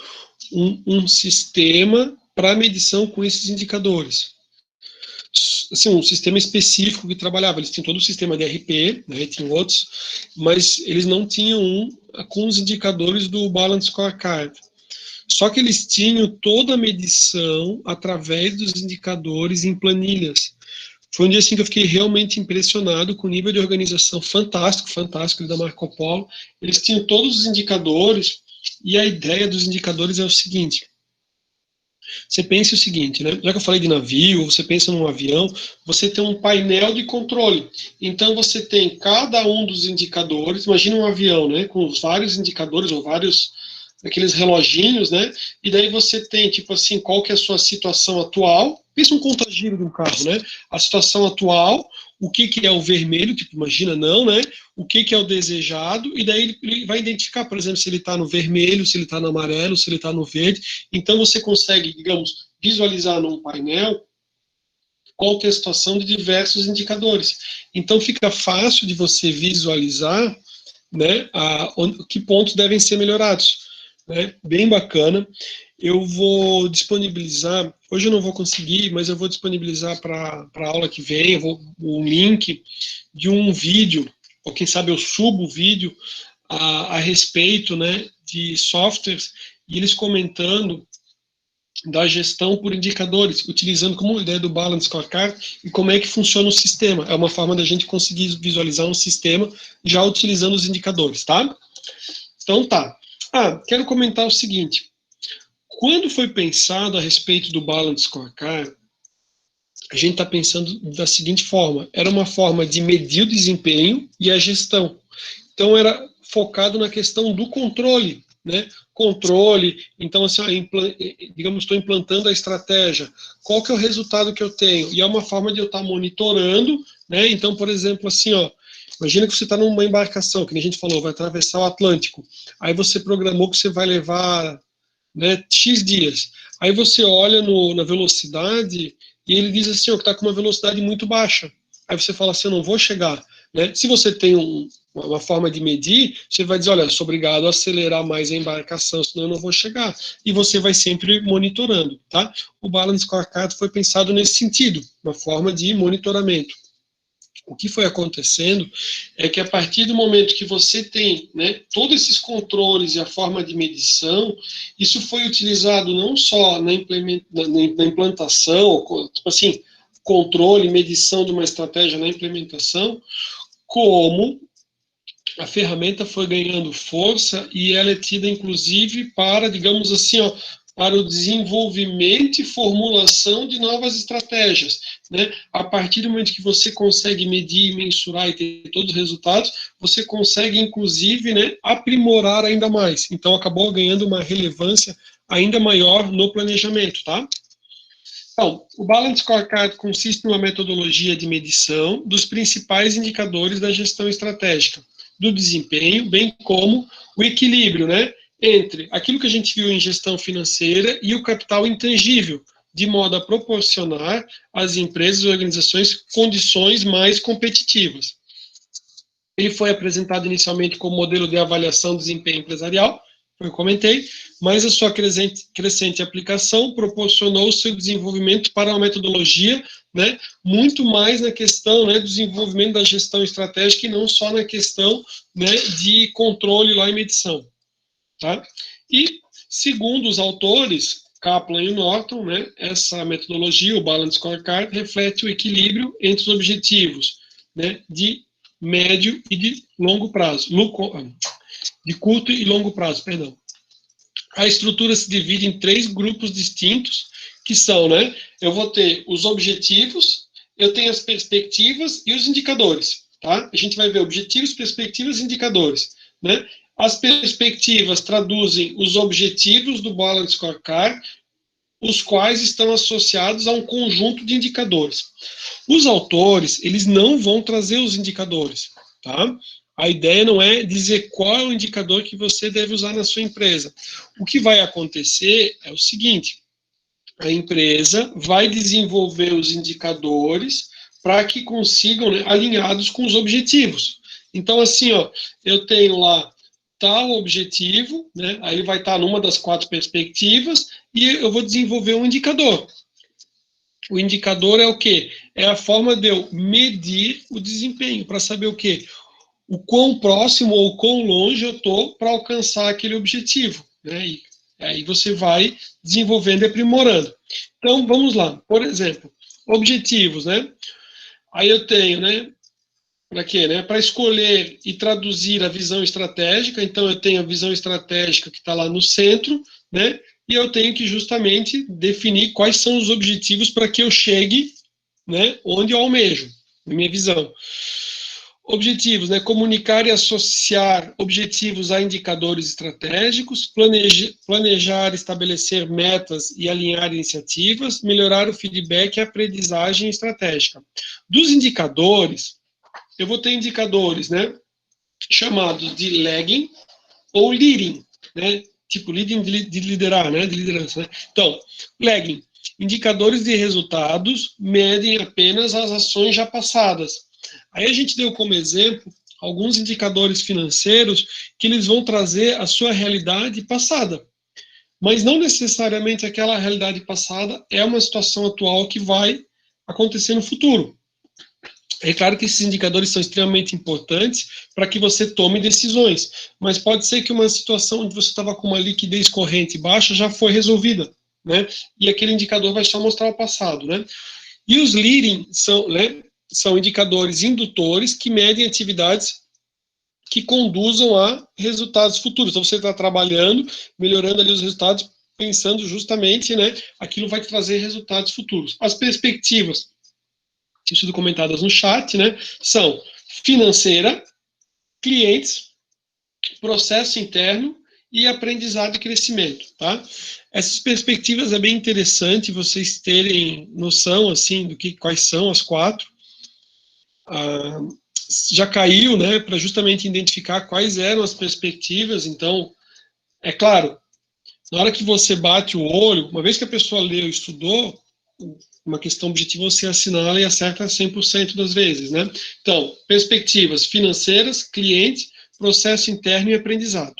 um sistema para medição com esses indicadores. Assim, um sistema específico que trabalhava. Eles tinham todo o sistema de RP, né, tinham outros, mas eles não tinham um com os indicadores do Balance Scorecard. Só que eles tinham toda a medição através dos indicadores em planilhas. Foi um dia assim que eu fiquei realmente impressionado com o nível de organização fantástico, fantástico da Marco Polo. Eles tinham todos os indicadores, e a ideia dos indicadores é o seguinte: você pensa o seguinte, né? Já que eu falei de navio, você pensa num avião, você tem um painel de controle. Então você tem cada um dos indicadores, imagina um avião, né? Com vários indicadores ou vários aqueles reloginhos, né? E daí você tem, tipo assim, qual que é a sua situação atual. Pensa um contagiro de um carro, né? A situação atual, o que que é o vermelho, tipo, imagina não, né? O que que é o desejado, e daí ele vai identificar, por exemplo, se ele está no vermelho, se ele está no amarelo, se ele está no verde. Então você consegue, digamos, visualizar num painel qual que é a situação de diversos indicadores. Então fica fácil de você visualizar, né, que pontos devem ser melhorados. Né? Bem bacana. Eu vou disponibilizar, hoje eu não vou conseguir, mas eu vou disponibilizar para a aula que vem, o link de um vídeo, ou quem sabe eu subo o vídeo a respeito, né, de softwares, e eles comentando da gestão por indicadores, utilizando como ideia do Balance Scorecard e como é que funciona o sistema. É uma forma da gente conseguir visualizar um sistema já utilizando os indicadores, tá? Então tá. Quero comentar o seguinte. Quando foi pensado a respeito do Balance Scorecard, a gente está pensando da seguinte forma: era uma forma de medir o desempenho e a gestão. Então era focado na questão do controle, né? Controle, então assim, digamos, estou implantando a estratégia, qual que é o resultado que eu tenho? E é uma forma de eu estar monitorando, né? Então, por exemplo, assim, ó, imagina que você está numa embarcação, que a gente falou, vai atravessar o Atlântico, aí você programou que você vai levar, né, X dias, aí você olha na velocidade e ele diz assim, ó, que está com uma velocidade muito baixa, aí você fala assim, eu não vou chegar, né? Se você tem uma forma de medir, você vai dizer, olha, sou obrigado a acelerar mais a embarcação, senão eu não vou chegar. E você vai sempre monitorando, tá? O Balance Scorecard foi pensado nesse sentido, uma forma de monitoramento. O que foi acontecendo é que a partir do momento que você tem, né, todos esses controles e a forma de medição, isso foi utilizado não só na implantação, tipo assim, controle, medição de uma estratégia na implementação, como a ferramenta foi ganhando força e ela é tida, inclusive, para, digamos assim, ó, para o desenvolvimento e formulação de novas estratégias. Né? A partir do momento que você consegue medir, mensurar e ter todos os resultados, você consegue, inclusive, né, aprimorar ainda mais. Então, acabou ganhando uma relevância ainda maior no planejamento, tá? Então, o Balance Scorecard consiste numa metodologia de medição dos principais indicadores da gestão estratégica, do desempenho, bem como o equilíbrio, né, entre aquilo que a gente viu em gestão financeira e o capital intangível, de modo a proporcionar às empresas e organizações condições mais competitivas. Ele foi apresentado inicialmente como modelo de avaliação do desempenho empresarial, como eu comentei, mas a sua crescente aplicação proporcionou o seu desenvolvimento para uma metodologia, né, muito mais na questão, né, do desenvolvimento da gestão estratégica e não só na questão, né, de controle lá e medição. Tá? E, segundo os autores, Kaplan e Norton, né, essa metodologia, o Balance Scorecard, reflete o equilíbrio entre os objetivos, né, de médio e de longo prazo, de curto e longo prazo, perdão. A estrutura se divide em 3 grupos distintos, que são, né, eu vou ter os objetivos, eu tenho as perspectivas e os indicadores, tá? A gente vai ver objetivos, perspectivas e indicadores, né? As perspectivas traduzem os objetivos do Balance Scorecard, os quais estão associados a um conjunto de indicadores. Os autores, eles não vão trazer os indicadores, tá? A ideia não é dizer qual é o indicador que você deve usar na sua empresa. O que vai acontecer é o seguinte: a empresa vai desenvolver os indicadores para que consigam, né, alinhados com os objetivos. Então, assim, ó, eu tenho lá tal objetivo, né, aí ele vai estar numa das 4 perspectivas, e eu vou desenvolver um indicador. O indicador é o quê? É a forma de eu medir o desempenho, para saber o quê? O quão próximo ou quão longe eu estou para alcançar aquele objetivo, né? E aí você vai desenvolvendo e aprimorando. Então, vamos lá. Por exemplo, objetivos, né? Aí eu tenho, né? Para quê, né? Para escolher e traduzir a visão estratégica. Então, eu tenho a visão estratégica que está lá no centro, né? E eu tenho que justamente definir quais são os objetivos para que eu chegue, né, onde eu almejo, na minha visão. Objetivos, né? Comunicar e associar objetivos a indicadores estratégicos, planejar, estabelecer metas e alinhar iniciativas, melhorar o feedback e a aprendizagem estratégica. Dos indicadores, eu vou ter indicadores, né, chamados de lagging ou leading, né? Tipo, leading de liderar, né? De liderança, né? Então, lagging, indicadores de resultados medem apenas as ações já passadas. Aí a gente deu como exemplo alguns indicadores financeiros que eles vão trazer a sua realidade passada. Mas não necessariamente aquela realidade passada é uma situação atual que vai acontecer no futuro. É claro que esses indicadores são extremamente importantes para que você tome decisões, mas pode ser que uma situação onde você estava com uma liquidez corrente baixa já foi resolvida, né? E aquele indicador vai só mostrar o passado, né? E os leading são, né, são indicadores indutores que medem atividades que conduzam a resultados futuros. Então você está trabalhando, melhorando ali os resultados, pensando justamente, né, aquilo vai te trazer resultados futuros. As perspectivas tinham sido comentadas no chat, né, são financeira, clientes, processo interno e aprendizado e crescimento, tá? Essas perspectivas é bem interessante vocês terem noção, assim, do que, quais são as 4. Já caiu, né, para justamente identificar quais eram as perspectivas. Então, é claro, na hora que você bate o olho, uma vez que a pessoa leu e estudou, uma questão objetiva você assinala e acerta 100% das vezes, né? Então, perspectivas financeiras, cliente, processo interno e aprendizado.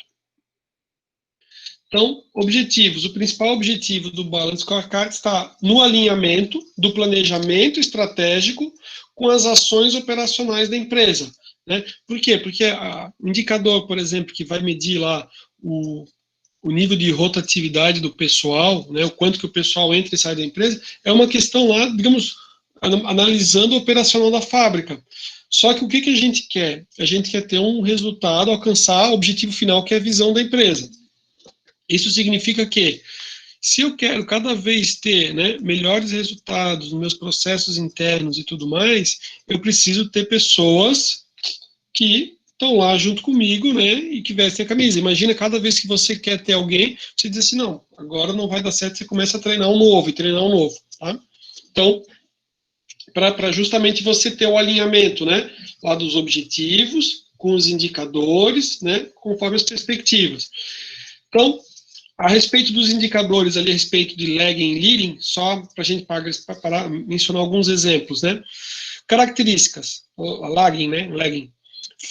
Então, objetivos. O principal objetivo do Balance Scorecard está no alinhamento do planejamento estratégico com as ações operacionais da empresa, né? Por quê? Porque o indicador, por exemplo, que vai medir lá o nível de rotatividade do pessoal, né, o quanto que o pessoal entra e sai da empresa, é uma questão lá, digamos, analisando o operacional da fábrica. Só que o que a gente quer? A gente quer ter um resultado, alcançar o objetivo final, que é a visão da empresa. Isso significa que, se eu quero cada vez ter, né, melhores resultados nos meus processos internos e tudo mais, eu preciso ter pessoas que estão lá junto comigo, né, e que vestem a camisa. Imagina, cada vez que você quer ter alguém, você diz assim, não, agora não vai dar certo, você começa a treinar um novo, e treinar um novo, tá? Então, para justamente você ter o alinhamento, né, lá dos objetivos, com os indicadores, né, conforme as perspectivas. Então, a respeito dos indicadores ali, a respeito de lagging e leading, só para a gente para mencionar alguns exemplos, né? Características, a lagging, né? Lagging.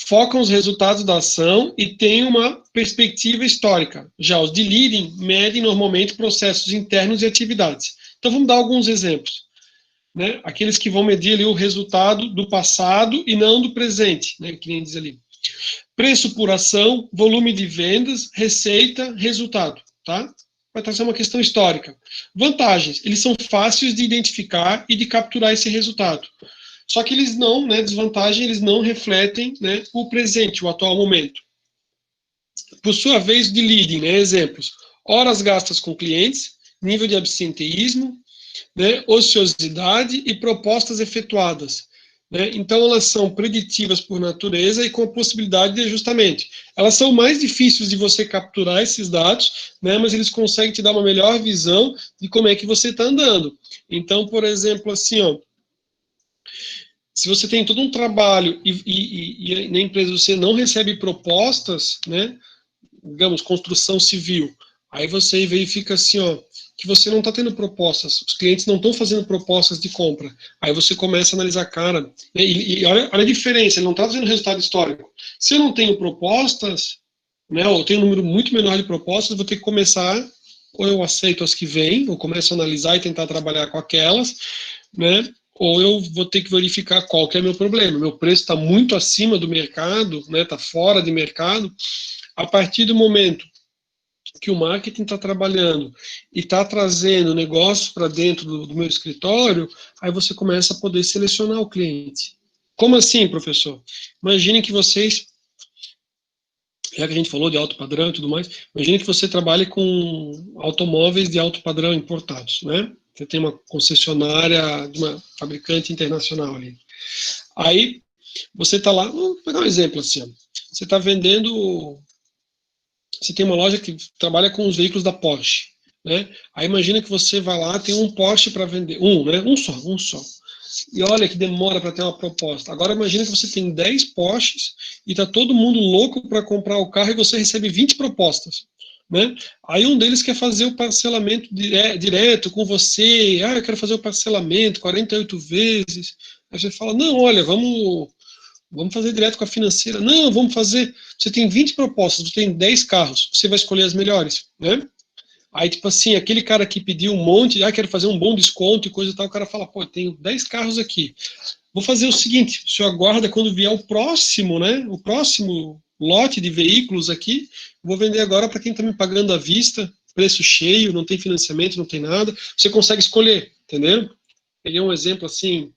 Focam os resultados da ação e têm uma perspectiva histórica. Já os de leading medem normalmente processos internos e atividades. Então vamos dar alguns exemplos, né? Aqueles que vão medir ali o resultado do passado e não do presente, né? Que nem diz ali. Preço por ação, volume de vendas, receita, resultado, tá? Vai trazer uma questão histórica. Vantagens, eles são fáceis de identificar e de capturar esse resultado. Só que eles não, né, desvantagem, eles não refletem, né, o presente, o atual momento. Por sua vez, de leading, né, exemplos. Horas gastas com clientes, nível de absenteísmo, né, ociosidade e propostas efetuadas. né? Então, elas são preditivas por natureza e com a possibilidade de ajustamento. Elas são mais difíceis de você capturar esses dados, né? Mas eles conseguem te dar uma melhor visão de como é que você está andando. Então, por exemplo, assim, ó, se você tem todo um trabalho e na empresa você não recebe propostas, né? Digamos, construção civil, aí você verifica assim, ó, que você não está tendo propostas, os clientes não estão fazendo propostas de compra. Aí você começa a analisar, cara, né, e olha a diferença, ele não está fazendo resultado histórico. Se eu não tenho propostas, né, ou tenho um número muito menor de propostas, vou ter que começar, ou eu aceito as que vêm, ou começo a analisar e tentar trabalhar com aquelas, né, ou eu vou ter que verificar qual que é meu problema. Meu preço está muito acima do mercado, né, está fora de mercado. A partir do momento que o marketing está trabalhando e está trazendo negócios para dentro do meu escritório, aí você começa a poder selecionar o cliente. Como assim, professor? Imagine que vocês, já que a gente falou de alto padrão e tudo mais, imagine que você trabalhe com automóveis de alto padrão importados, né? Você tem uma concessionária de uma fabricante internacional ali. Aí, você está lá, vou pegar um exemplo assim, ó. Você está vendendo, você tem uma loja que trabalha com os veículos da Porsche, né? Aí imagina que você vai lá, tem um Porsche para vender, né? Um só. E olha que demora para ter uma proposta. Agora imagina que você tem 10 Porsches e tá todo mundo louco para comprar o carro e você recebe 20 propostas, né? Aí um deles quer fazer o parcelamento direto com você. Ah, eu quero fazer o parcelamento 48 vezes. Aí você fala: "Não, olha, vamos fazer direto com a financeira". Não, vamos fazer. Você tem 20 propostas, você tem 10 carros, você vai escolher as melhores, né? Aí, tipo assim, aquele cara que pediu um monte, quero fazer um bom desconto e coisa e tal, o cara fala, pô, eu tenho 10 carros aqui. Vou fazer o seguinte, o senhor aguarda quando vier o próximo, né? O próximo lote de veículos aqui, vou vender agora para quem está me pagando à vista, preço cheio, não tem financiamento, não tem nada. Você consegue escolher, entendeu? Peguei um exemplo assim,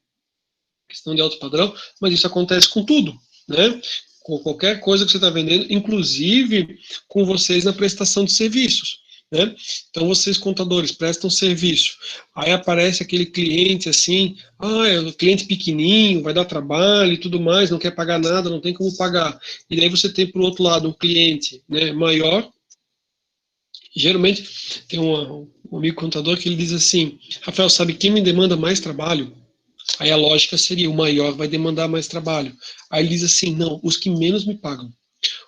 questão de alto padrão, mas isso acontece com tudo, né? Com qualquer coisa que você está vendendo, inclusive com vocês na prestação de serviços, né? Então, vocês, contadores, prestam serviço. Aí aparece aquele cliente assim, é um cliente pequenininho, vai dar trabalho e tudo mais, não quer pagar nada, não tem como pagar. E daí você tem, por outro lado, um cliente, né, maior. Geralmente, tem um amigo contador que ele diz assim, Rafael, sabe quem me demanda mais trabalho? Aí a lógica seria, o maior vai demandar mais trabalho. Aí ele diz assim, não, os que menos me pagam.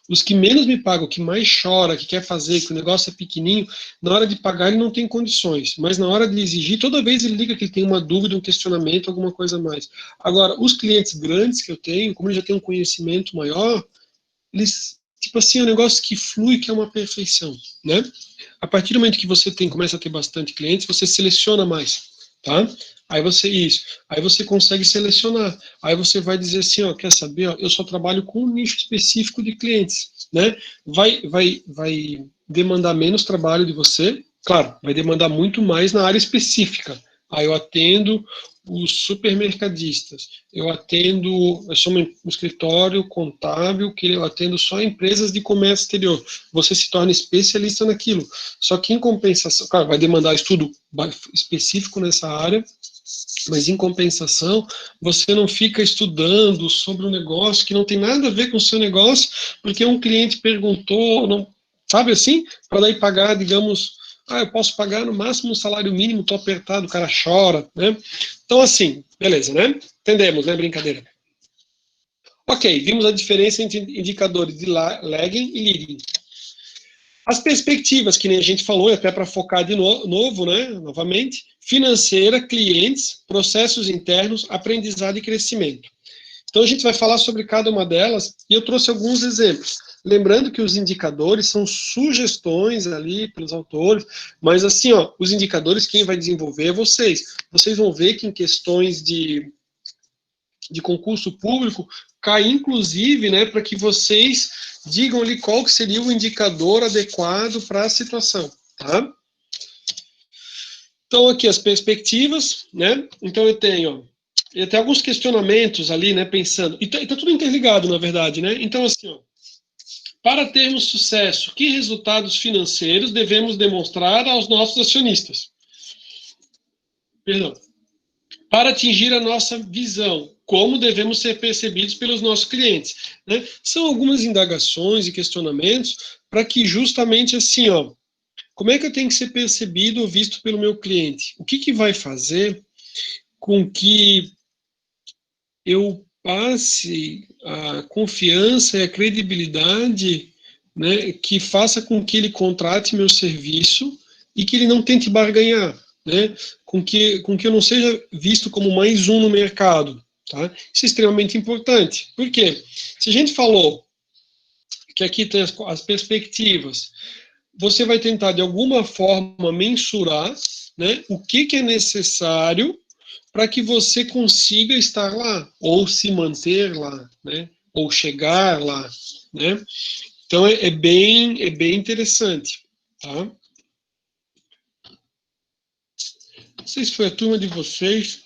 Os que menos me pagam, que mais chora, que quer fazer, que o negócio é pequenininho, na hora de pagar ele não tem condições, mas na hora de exigir, toda vez ele liga que ele tem uma dúvida, um questionamento, alguma coisa a mais. Agora, os clientes grandes que eu tenho, como eles já têm um conhecimento maior, eles, tipo assim, é um negócio que flui, que é uma perfeição, né? A partir do momento que você começa a ter bastante clientes, você seleciona mais, tá? Aí você consegue selecionar. Aí você vai dizer assim, ó, quer saber, ó, eu só trabalho com um nicho específico de clientes, né? Vai demandar menos trabalho de você, claro, vai demandar muito mais na área específica. Aí eu atendo os supermercadistas, eu sou um escritório contábil que eu atendo só empresas de comércio exterior. Você se torna especialista naquilo. Só que em compensação, claro, vai demandar estudo específico nessa área, mas em compensação, você não fica estudando sobre um negócio que não tem nada a ver com o seu negócio, porque um cliente perguntou, não, sabe assim? Para daí pagar, digamos, eu posso pagar no máximo um salário mínimo, estou apertado, o cara chora, né? Então, assim, beleza, né? Entendemos, né? Brincadeira. Ok, vimos a diferença entre indicadores de lagging e leading. As perspectivas, que nem a gente falou, até para focar de novo, né, novamente, financeira, clientes, processos internos, aprendizado e crescimento. Então a gente vai falar sobre cada uma delas e eu trouxe alguns exemplos. Lembrando que os indicadores são sugestões ali pelos autores, mas assim, ó, os indicadores quem vai desenvolver é vocês. Vocês vão ver que em questões de concurso público, cai inclusive, né, para que vocês digam ali qual que seria o indicador adequado para a situação, tá? Então, aqui as perspectivas, né? Então, eu tenho até alguns questionamentos ali, né, pensando, e tá tudo interligado, na verdade, né? Então, assim, ó, para termos sucesso, que resultados financeiros devemos demonstrar aos nossos acionistas? Perdão. Para atingir a nossa visão, como devemos ser percebidos pelos nossos clientes, né? São algumas indagações e questionamentos para que justamente assim, ó, como é que eu tenho que ser percebido ou visto pelo meu cliente? O que vai fazer com que eu passe a confiança e a credibilidade, né, que faça com que ele contrate meu serviço e que ele não tente barganhar, né, com que eu não seja visto como mais um no mercado, tá? Isso é extremamente importante. Por quê? Se a gente falou que aqui tem as perspectivas, você vai tentar de alguma forma mensurar, né, o que é necessário para que você consiga estar lá, ou se manter lá, né, ou chegar lá, né. Então é bem interessante, tá? Não sei se foi a turma de vocês.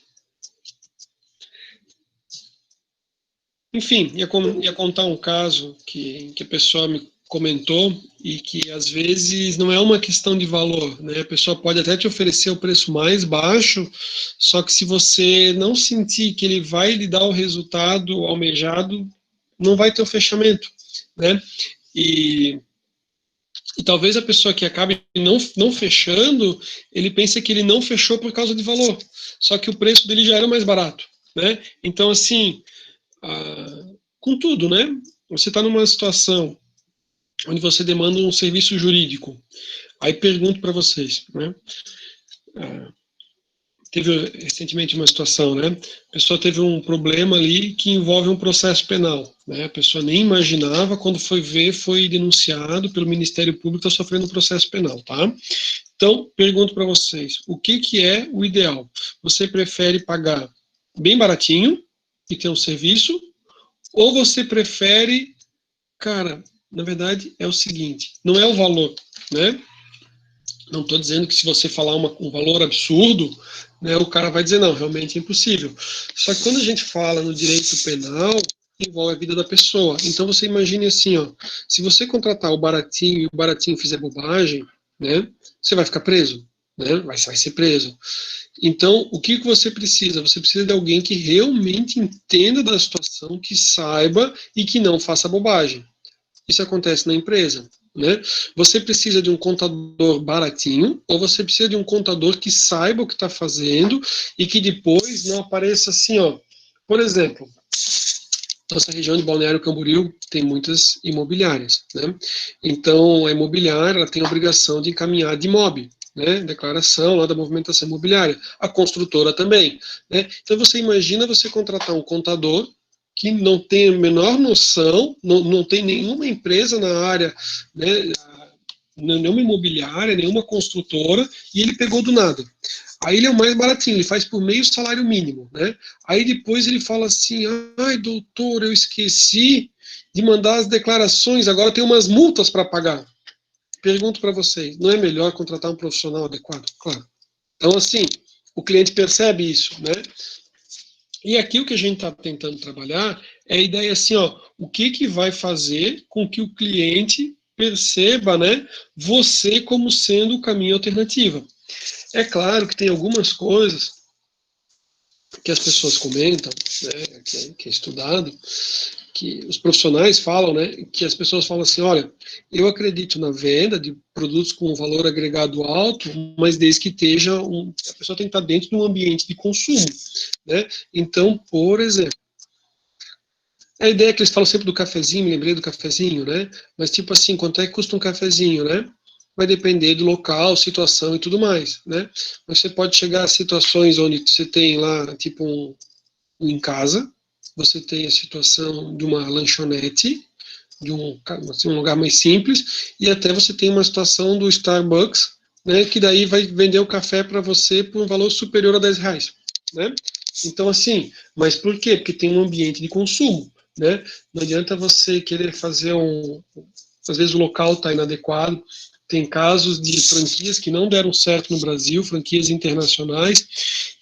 Enfim, ia contar um caso que a pessoa me comentou e que às vezes não é uma questão de valor, né? A pessoa pode até te oferecer o preço mais baixo, só que se você não sentir que ele vai lhe dar o resultado almejado, não vai ter o fechamento, né? E, e talvez a pessoa que acabe não fechando, ele pensa que ele não fechou por causa de valor, só que o preço dele já era mais barato, né? Então, assim, com tudo, né? Você está numa situação onde você demanda um serviço jurídico. Aí pergunto para vocês, né? Teve recentemente uma situação, né? A pessoa teve um problema ali que envolve um processo penal, né? A pessoa nem imaginava, quando foi ver, foi denunciado pelo Ministério Público, está sofrendo um processo penal, tá? Então, pergunto para vocês, o que é o ideal? Você prefere pagar bem baratinho e ter um serviço, ou você prefere, cara, na verdade é o seguinte, não é o valor, né? Não estou dizendo que se você falar um valor absurdo, né, o cara vai dizer, não, realmente é impossível. Só que quando a gente fala no direito penal, envolve a vida da pessoa. Então você imagine assim, ó, se você contratar o baratinho e o baratinho fizer bobagem, né, você vai ficar preso, né, vai ser preso. Então, o que você precisa? Você precisa de alguém que realmente entenda da situação, que saiba e que não faça bobagem. Isso acontece na empresa, né? Você precisa de um contador baratinho, ou você precisa de um contador que saiba o que está fazendo e que depois não apareça assim, ó. Por exemplo, nossa região de Balneário Camboriú tem muitas imobiliárias, né? Então, a imobiliária ela tem a obrigação de encaminhar de MOB, né? Declaração lá da movimentação imobiliária. A construtora também, né? Então, você imagina você contratar um contador que não tem a menor noção, não tem nenhuma empresa na área, né? Nenhuma imobiliária, nenhuma construtora, e ele pegou do nada. Aí ele é o mais baratinho, ele faz por meio salário mínimo, né? Aí depois ele fala assim, ai doutor, eu esqueci de mandar as declarações, agora tem umas multas para pagar. Pergunto para vocês, não é melhor contratar um profissional adequado? Claro. Então assim, o cliente percebe isso, né? E aqui o que a gente está tentando trabalhar é a ideia assim, ó, o que vai fazer com que o cliente perceba, né, você como sendo o caminho alternativo. É claro que tem algumas coisas que as pessoas comentam, né, que é estudado, que os profissionais falam, né, que as pessoas falam assim, olha, eu acredito na venda de produtos com um valor agregado alto, mas desde que esteja a pessoa tem que estar dentro de um ambiente de consumo, né? Então, por exemplo, a ideia é que eles falam sempre do cafezinho, me lembrei do cafezinho, né? Mas tipo assim, quanto é que custa um cafezinho, né? Vai depender do local, situação e tudo mais, né? Você pode chegar a situações onde você tem lá, tipo, em casa, você tem a situação de uma lanchonete, de assim, um lugar mais simples, e até você tem uma situação do Starbucks, né, que daí vai vender o café para você por um valor superior a R$10, né? Então, assim, mas por quê? Porque tem um ambiente de consumo, né? Não adianta você querer fazer às vezes o local está inadequado. Tem casos de franquias que não deram certo no Brasil, franquias internacionais,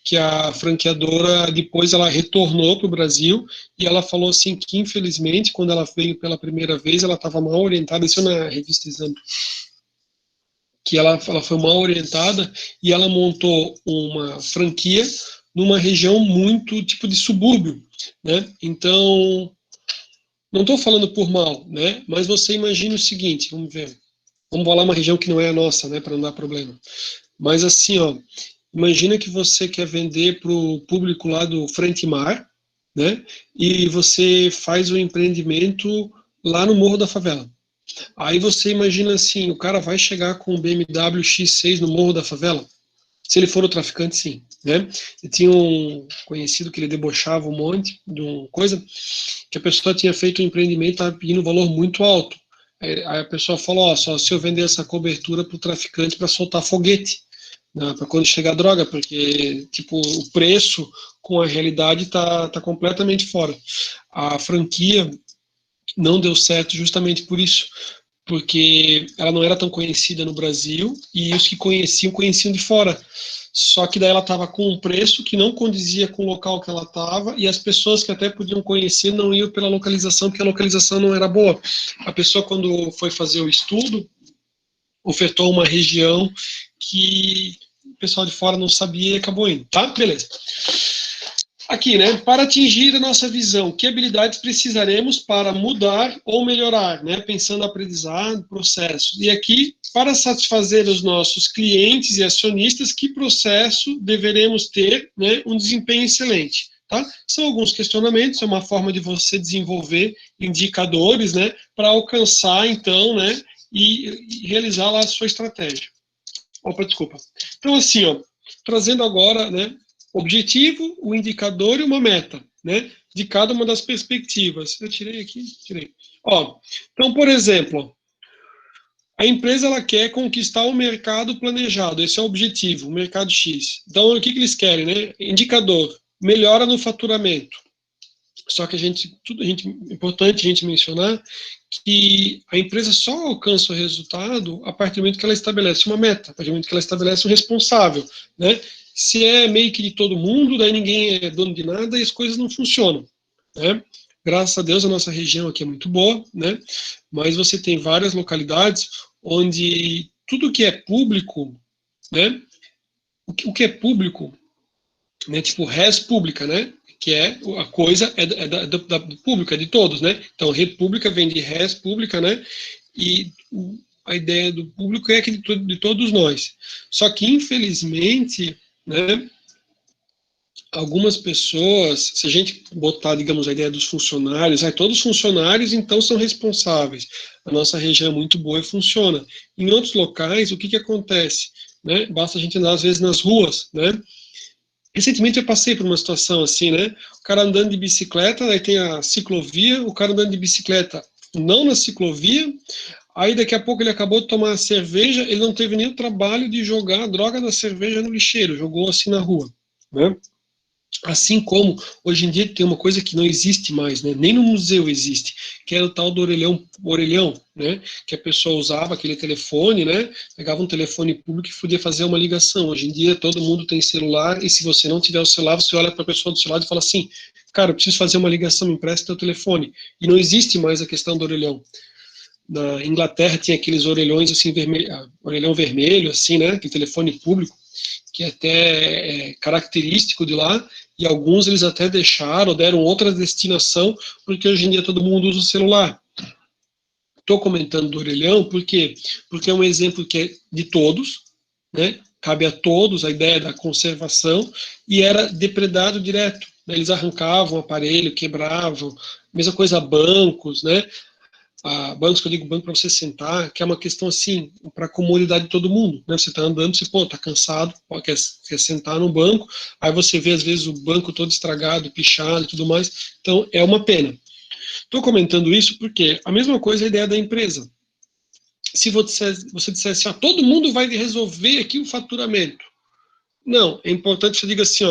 que a franqueadora depois ela retornou para o Brasil e ela falou assim que infelizmente quando ela veio pela primeira vez ela estava mal orientada, isso na revista Exame, que ela foi mal orientada e ela montou uma franquia numa região muito tipo de subúrbio, né? Então, não estou falando por mal, né? Mas você imagina o seguinte, vamos ver, vamos falar uma região que não é a nossa, né, para não dar problema. Mas assim, ó, imagina que você quer vender para o público lá do Frente Mar, né? E você faz o empreendimento lá no Morro da Favela. Aí você imagina assim, o cara vai chegar com um BMW X6 no Morro da Favela? Se ele for o traficante, sim, né? Eu tinha um conhecido que ele debochava um monte de uma coisa, que a pessoa tinha feito um empreendimento, estava pedindo um valor muito alto. Aí a pessoa falou, ó, só se eu vender essa cobertura para o traficante para soltar foguete, né, para quando chegar a droga, porque, tipo, o preço com a realidade tá completamente fora. A franquia não deu certo justamente por isso, porque ela não era tão conhecida no Brasil e os que conheciam de fora. Só que daí ela estava com um preço que não condizia com o local que ela estava e as pessoas que até podiam conhecer não iam pela localização, porque a localização não era boa. A pessoa, quando foi fazer o estudo, ofertou uma região que o pessoal de fora não sabia e acabou indo, tá? Beleza. Aqui, né? Para atingir a nossa visão, que habilidades precisaremos para mudar ou melhorar, né? Pensando aprendizado, processo. E aqui, para satisfazer os nossos clientes e acionistas, que processo deveremos ter, né? Um desempenho excelente, tá? São alguns questionamentos, é uma forma de você desenvolver indicadores, né? Para alcançar, então, né? E realizar lá a sua estratégia. Opa, desculpa. Então, assim, ó, trazendo agora, né? Objetivo, o indicador e uma meta, né? De cada uma das perspectivas. Eu tirei aqui? Tirei. Ó, então, por exemplo, a empresa ela quer conquistar o mercado planejado, esse é o objetivo, o mercado X. Então, o que eles querem, né? Indicador, melhora no faturamento. Só que é importante a gente mencionar que a empresa só alcança o resultado a partir do momento que ela estabelece uma meta, a partir do momento que ela estabelece um responsável, né? Se é meio que de todo mundo, daí ninguém é dono de nada e as coisas não funcionam, né? Graças a Deus a nossa região aqui é muito boa, né? Mas você tem várias localidades onde tudo que é público, né? O que é público, né? Tipo res pública, né? Que é a coisa do público, é de todos, né? Então república vem de res pública, né? E a ideia do público é que de todos nós. Só que infelizmente, né? Algumas pessoas, se a gente botar, digamos, a ideia dos funcionários, todos os funcionários então são responsáveis. A nossa região é muito boa e funciona. Em outros locais, o que acontece? Né? Basta a gente andar, às vezes, nas ruas, né? Recentemente eu passei por uma situação assim, né? O cara andando de bicicleta, aí tem a ciclovia, o cara andando de bicicleta não na ciclovia, aí daqui a pouco ele acabou de tomar a cerveja, ele não teve nem o trabalho de jogar a droga da cerveja no lixeiro, jogou assim na rua, né? Assim como, hoje em dia, tem uma coisa que não existe mais, né? Nem no museu existe, que era o tal do orelhão, né? Que a pessoa usava aquele telefone, né? Pegava um telefone público e podia fazer uma ligação. Hoje em dia, todo mundo tem celular, e se você não tiver o celular, você olha para a pessoa do seu lado e fala assim, cara, eu preciso fazer uma ligação, me empresta teu telefone. E não existe mais a questão do orelhão. Na Inglaterra tinha aqueles orelhões, assim, orelhão vermelho, assim, né? Aquele telefone público, que até é característico de lá, e alguns eles até deixaram, deram outra destinação, porque hoje em dia todo mundo usa o celular. Estou comentando do orelhão, por quê? Porque é um exemplo que é de todos, né? Cabe a todos a ideia da conservação, e era depredado direto. Né? Eles arrancavam o aparelho, quebravam, mesma coisa bancos, né? Bancos, que eu digo banco para você sentar, que é uma questão assim, para a comodidade de todo mundo, né? Você está andando, você, tá cansado, quer sentar no banco, aí você vê às vezes o banco todo estragado, pichado e tudo mais, então é uma pena. Estou comentando isso porque a mesma coisa é a ideia da empresa. Se você disser assim, todo mundo vai resolver aqui o faturamento. Não, é importante que você diga assim,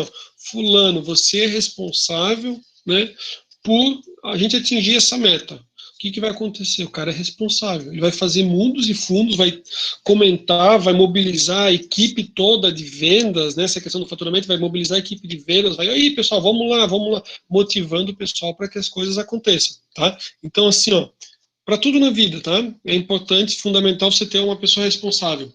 fulano, você é responsável, né, por a gente atingir essa meta. O que vai acontecer? O cara é responsável. Ele vai fazer mundos e fundos, vai comentar, vai mobilizar a equipe toda de vendas, né? Essa questão do faturamento, vai mobilizar a equipe de vendas, vai, aí pessoal, vamos lá, motivando o pessoal para que as coisas aconteçam, tá? Então, assim, para tudo na vida, tá? É importante, fundamental você ter uma pessoa responsável.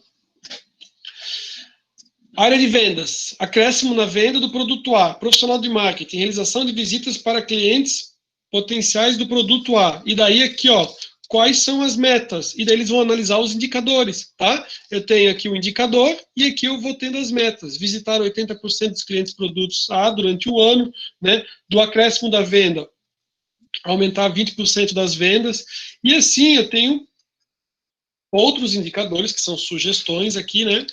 Área de vendas, acréscimo na venda do produto A, profissional de marketing, realização de visitas para clientes potenciais do produto A. E daí aqui, ó, quais são as metas? E daí eles vão analisar os indicadores, tá? Eu tenho aqui o indicador e aqui eu vou tendo as metas. Visitar 80% dos clientes produtos A durante o ano, né? Do acréscimo da venda, aumentar 20% das vendas. E assim eu tenho outros indicadores que são sugestões aqui, né?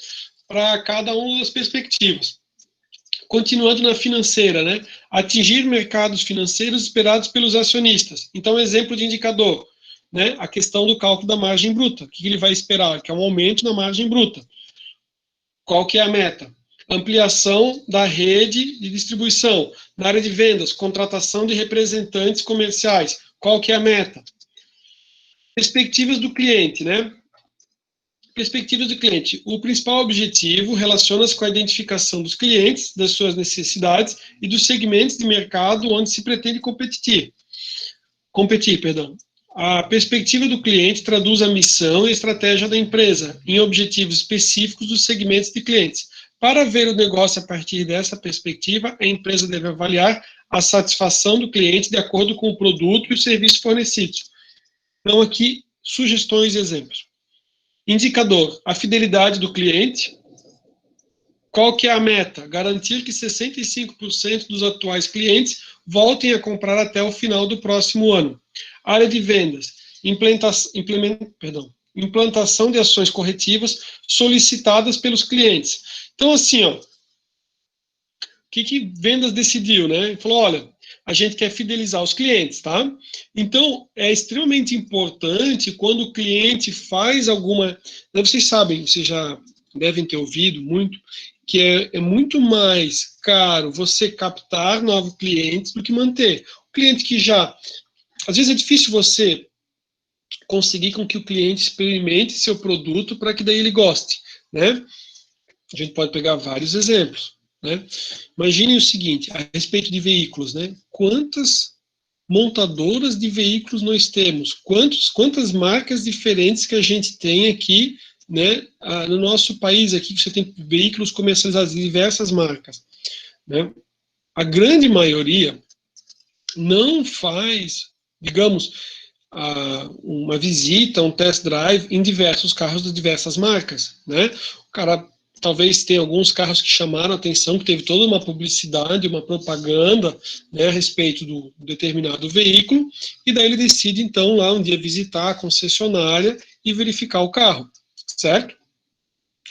Para cada uma das perspectivas. Continuando na financeira, né? Atingir mercados financeiros esperados pelos acionistas. Então, exemplo de indicador, né? A questão do cálculo da margem bruta. O que ele vai esperar? Que é um aumento na margem bruta. Qual que é a meta? Ampliação da rede de distribuição. Na área de vendas, contratação de representantes comerciais. Qual que é a meta? Perspectivas do cliente, né? Perspectivas do cliente. O principal objetivo relaciona-se com a identificação dos clientes, das suas necessidades e dos segmentos de mercado onde se pretende competir. A perspectiva do cliente traduz a missão e a estratégia da empresa em objetivos específicos dos segmentos de clientes. Para ver o negócio a partir dessa perspectiva, a empresa deve avaliar a satisfação do cliente de acordo com o produto e o serviço fornecidos. Então, aqui, sugestões e exemplos. Indicador, a fidelidade do cliente. Qual que é a meta? Garantir que 65% dos atuais clientes voltem a comprar até o final do próximo ano. Área de vendas, implantação de ações corretivas solicitadas pelos clientes. Então, assim, ó, o que vendas decidiu, né? Ele falou, olha, a gente quer fidelizar os clientes, tá? Então, é extremamente importante quando o cliente faz alguma... Vocês sabem, vocês já devem ter ouvido muito, que é muito mais caro você captar novos clientes do que manter. O cliente que já... Às vezes é difícil você conseguir com que o cliente experimente seu produto para que daí ele goste, né? A gente pode pegar vários exemplos, né? Imaginem o seguinte, a respeito de veículos, né? Quantas montadoras de veículos nós temos? Quantas marcas diferentes que a gente tem aqui, né? No nosso país aqui, você tem veículos comercializados de diversas marcas, né? A grande maioria não faz, digamos, uma visita, um test drive em diversos carros de diversas marcas, né? O cara talvez tenha alguns carros que chamaram a atenção, que teve toda uma publicidade, uma propaganda, né, a respeito do determinado veículo, e daí ele decide, então, lá um dia visitar a concessionária e verificar o carro, certo?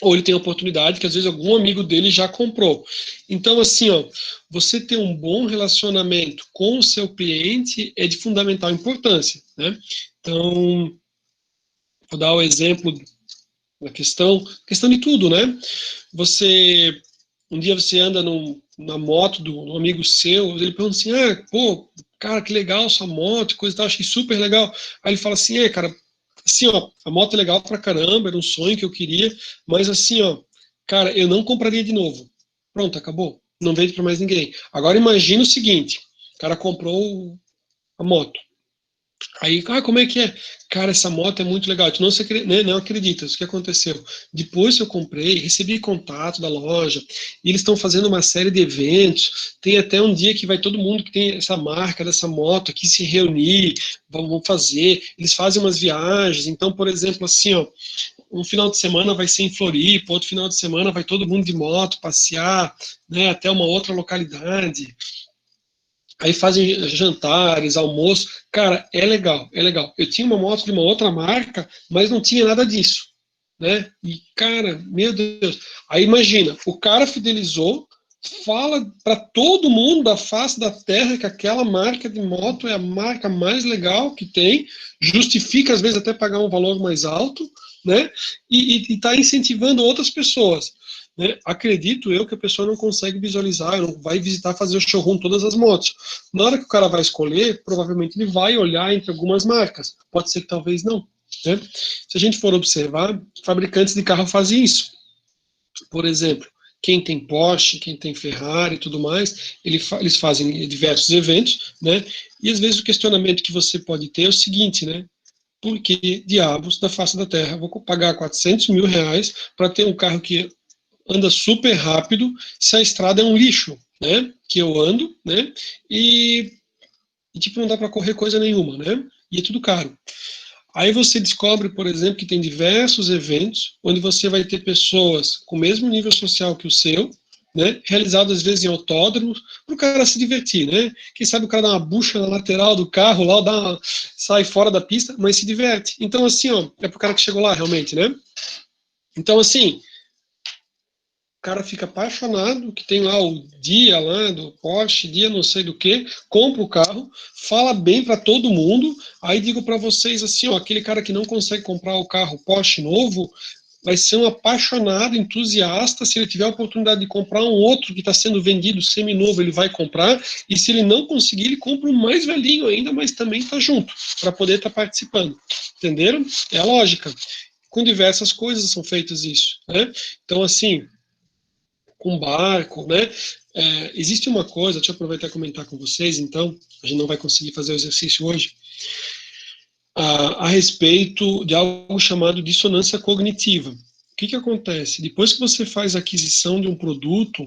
Ou ele tem a oportunidade que às vezes algum amigo dele já comprou. Então, assim, ó, você ter um bom relacionamento com o seu cliente é de fundamental importância, né? Então, vou dar o exemplo da questão de tudo, né? Um dia você anda na moto de um amigo seu, ele pergunta assim, pô, cara, que legal sua moto, coisa e tal, achei super legal. Aí ele fala assim, cara, assim, ó, a moto é legal pra caramba, era um sonho que eu queria, mas assim, ó, cara, eu não compraria de novo. Pronto, acabou. Não vende pra mais ninguém. Agora imagina o seguinte, o cara comprou a moto. Aí, como é que é? Cara, essa moto é muito legal. Tu não acreditas o que aconteceu. Depois que eu comprei, recebi contato da loja, e eles estão fazendo uma série de eventos. Tem até um dia que vai todo mundo que tem essa marca dessa moto aqui se reunir, vão fazer. Eles fazem umas viagens. Então, por exemplo, assim, ó, um final de semana vai ser em Floripa, outro final de semana vai todo mundo de moto passear, né, até uma outra localidade. Aí fazem jantares, almoço. Cara, é legal, é legal. Eu tinha uma moto de uma outra marca, mas não tinha nada disso, né? E, cara, meu Deus. Aí imagina, o cara fidelizou, fala para todo mundo da face da terra que aquela marca de moto é a marca mais legal que tem, justifica às vezes até pagar um valor mais alto, né? E está incentivando outras pessoas. Né? Acredito eu que a pessoa não consegue visualizar, não vai visitar, fazer o showroom todas as motos. Na hora que o cara vai escolher, provavelmente ele vai olhar entre algumas marcas. Pode ser que talvez não. Né? Se a gente for observar, fabricantes de carro fazem isso. Por exemplo, quem tem Porsche, quem tem Ferrari e tudo mais, eles fazem diversos eventos, né? E às vezes o questionamento que você pode ter é o seguinte, né? Por que diabos da face da terra vou pagar 400 mil reais para ter um carro que anda super rápido se a estrada é um lixo, né? Que eu ando, né? E tipo, não dá para correr coisa nenhuma, né? E é tudo caro. Aí você descobre, por exemplo, que tem diversos eventos onde você vai ter pessoas com o mesmo nível social que o seu, né, realizados às vezes em autódromos, para o cara se divertir, né? Quem sabe o cara dá uma bucha na lateral do carro lá, sai fora da pista, mas se diverte. Então, assim, ó, é pro cara que chegou lá, realmente, né? Então, assim, o cara fica apaixonado, que tem lá o dia lá do Porsche, dia não sei do que, compra o carro, fala bem para todo mundo, aí digo para vocês assim, ó, aquele cara que não consegue comprar o carro Porsche novo, vai ser um apaixonado, entusiasta, se ele tiver a oportunidade de comprar um outro que está sendo vendido semi-novo, ele vai comprar, e se ele não conseguir, ele compra um mais velhinho ainda, mas também está junto, para poder estar participando, entenderam? É a lógica. Com diversas coisas são feitas isso, né? Então, assim, com barco, né? Existe uma coisa, deixa eu aproveitar e comentar com vocês, então, a gente não vai conseguir fazer o exercício hoje, a respeito de algo chamado dissonância cognitiva. O que acontece? Depois que você faz a aquisição de um produto,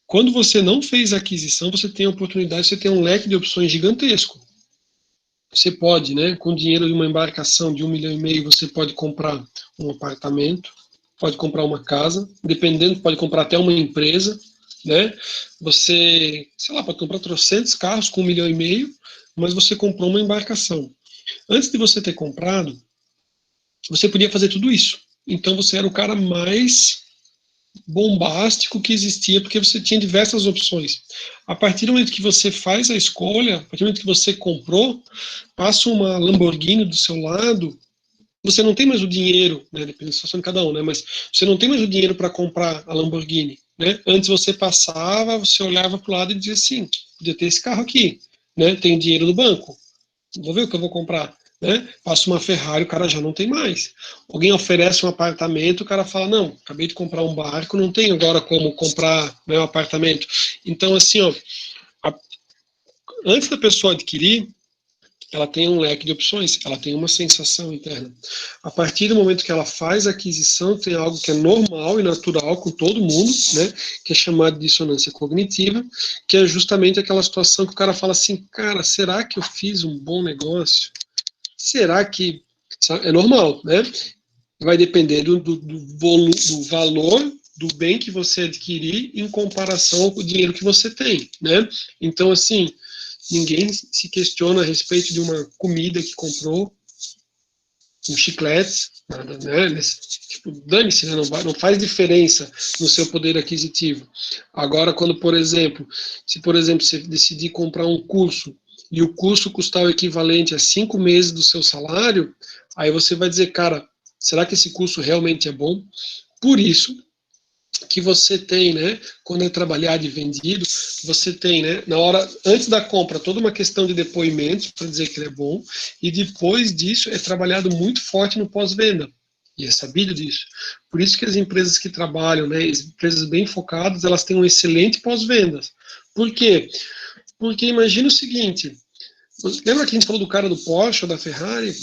quando você não fez a aquisição, você tem a oportunidade, você tem um leque de opções gigantesco. Você pode, né, com dinheiro de uma embarcação de 1,5 milhão, você pode comprar um apartamento, pode comprar uma casa, dependendo, pode comprar até uma empresa, né? Você, sei lá, pode comprar 300 carros com 1,5 milhão, mas você comprou uma embarcação. Antes de você ter comprado, você podia fazer tudo isso. Então você era o cara mais bombástico que existia, porque você tinha diversas opções. A partir do momento que você faz a escolha, a partir do momento que você comprou, passa uma Lamborghini do seu lado, você não tem mais o dinheiro, né, depende da situação de cada um, né, mas você não tem mais o dinheiro para comprar a Lamborghini, né? Antes você passava, você olhava para o lado e dizia assim, podia ter esse carro aqui, né? Tem dinheiro no banco, vou ver o que eu vou comprar, né? Passa uma Ferrari, o cara já não tem mais. Alguém oferece um apartamento, o cara fala, não, acabei de comprar um barco, não tenho agora como comprar, né, um apartamento. Então, assim, ó, antes da pessoa adquirir, ela tem um leque de opções, ela tem uma sensação interna. A partir do momento que ela faz a aquisição, tem algo que é normal e natural com todo mundo, né, que é chamado de dissonância cognitiva, que é justamente aquela situação que o cara fala assim, cara, será que eu fiz um bom negócio? Será que... É normal, né? Vai depender do valor do bem que você adquirir em comparação ao dinheiro que você tem, né? Então, assim, ninguém se questiona a respeito de uma comida que comprou, um chiclete, nada, né? Tipo, dane-se, né? Não faz diferença no seu poder aquisitivo. Agora, quando, por exemplo, se você decidir comprar um curso e o curso custar o equivalente a 5 meses do seu salário, aí você vai dizer, cara, será que esse curso realmente é bom? Por isso que você tem, né, quando é trabalhado e vendido, você tem, né, na hora, antes da compra, toda uma questão de depoimentos para dizer que ele é bom, e depois disso é trabalhado muito forte no pós-venda, e é sabido disso. Por isso que as empresas que trabalham, né, as empresas bem focadas, elas têm um excelente pós-vendas. Por quê? Porque imagina o seguinte, lembra que a gente falou do cara do Porsche ou da Ferrari,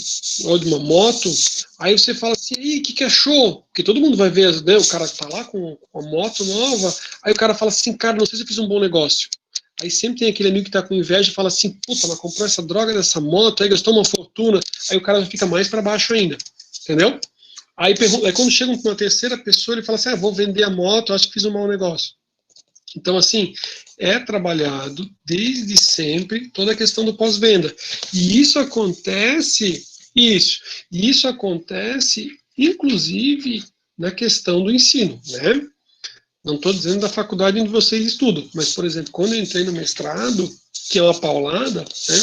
ou de uma moto? Aí você fala assim, e o que achou? Porque todo mundo vai ver, né, o cara que tá lá com a moto nova, aí o cara fala assim, cara, não sei se eu fiz um bom negócio. Aí sempre tem aquele amigo que tá com inveja e fala assim, puta, mas comprou essa droga dessa moto, aí gastou uma fortuna, aí o cara fica mais para baixo ainda, entendeu? Aí quando chega uma terceira pessoa, ele fala assim, vou vender a moto, acho que fiz um mau negócio. Então, assim, é trabalhado desde sempre toda a questão do pós-venda. E isso acontece, inclusive, na questão do ensino, né? Não estou dizendo da faculdade onde vocês estudam, mas, por exemplo, quando eu entrei no mestrado, que é uma paulada, né?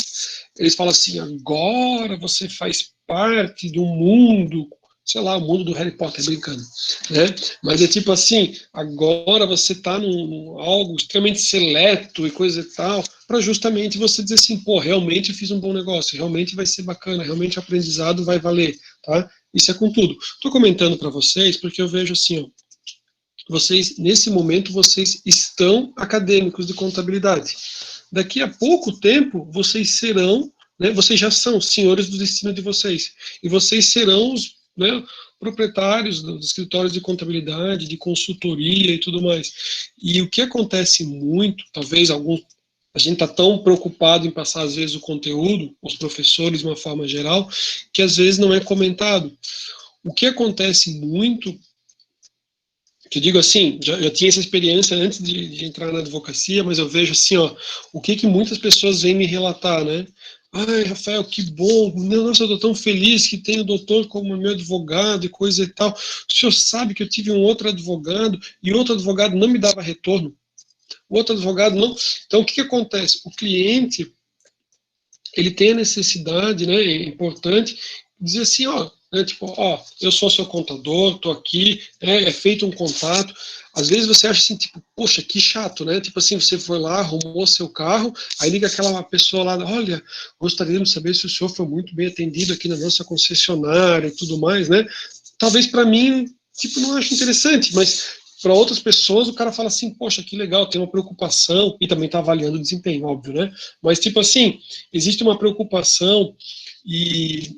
Eles falam assim, agora você faz parte do mundo, sei lá, o mundo do Harry Potter, brincando, né? Mas é tipo assim, agora você está num algo extremamente seleto e coisa e tal, para justamente você dizer assim, pô, realmente eu fiz um bom negócio, realmente vai ser bacana, realmente o aprendizado vai valer, tá? Isso é com tudo. Estou comentando para vocês porque eu vejo assim, ó, vocês, nesse momento, vocês estão acadêmicos de contabilidade. Daqui a pouco tempo, vocês serão, né, vocês já são senhores do destino de vocês, e vocês serão os né, proprietários dos escritórios de contabilidade, de consultoria e tudo mais. E o que acontece muito, talvez a gente está tão preocupado em passar, às vezes, o conteúdo, os professores, de uma forma geral, que às vezes não é comentado. O que acontece muito, que eu digo assim, já tinha essa experiência antes de entrar na advocacia, mas eu vejo assim, ó, o que muitas pessoas vêm me relatar, né? Ai, Rafael, que bom, nossa, eu estou tão feliz que tenho o doutor como meu advogado e coisa e tal. O senhor sabe que eu tive um outro advogado e outro advogado não me dava retorno. O outro advogado não. Então, o que acontece? O cliente, ele tem a necessidade, né, é importante, dizer assim, ó, né, tipo, ó, eu sou seu contador, tô aqui, é feito um contato. Às vezes você acha assim, tipo, poxa, que chato, né? Tipo assim, você foi lá, arrumou seu carro, aí liga aquela pessoa lá, olha, gostaríamos de saber se o senhor foi muito bem atendido aqui na nossa concessionária e tudo mais, né? Talvez para mim, tipo, não acho interessante, mas para outras pessoas o cara fala assim, poxa, que legal, tem uma preocupação, e também está avaliando o desempenho, óbvio, né? Mas tipo assim, existe uma preocupação, e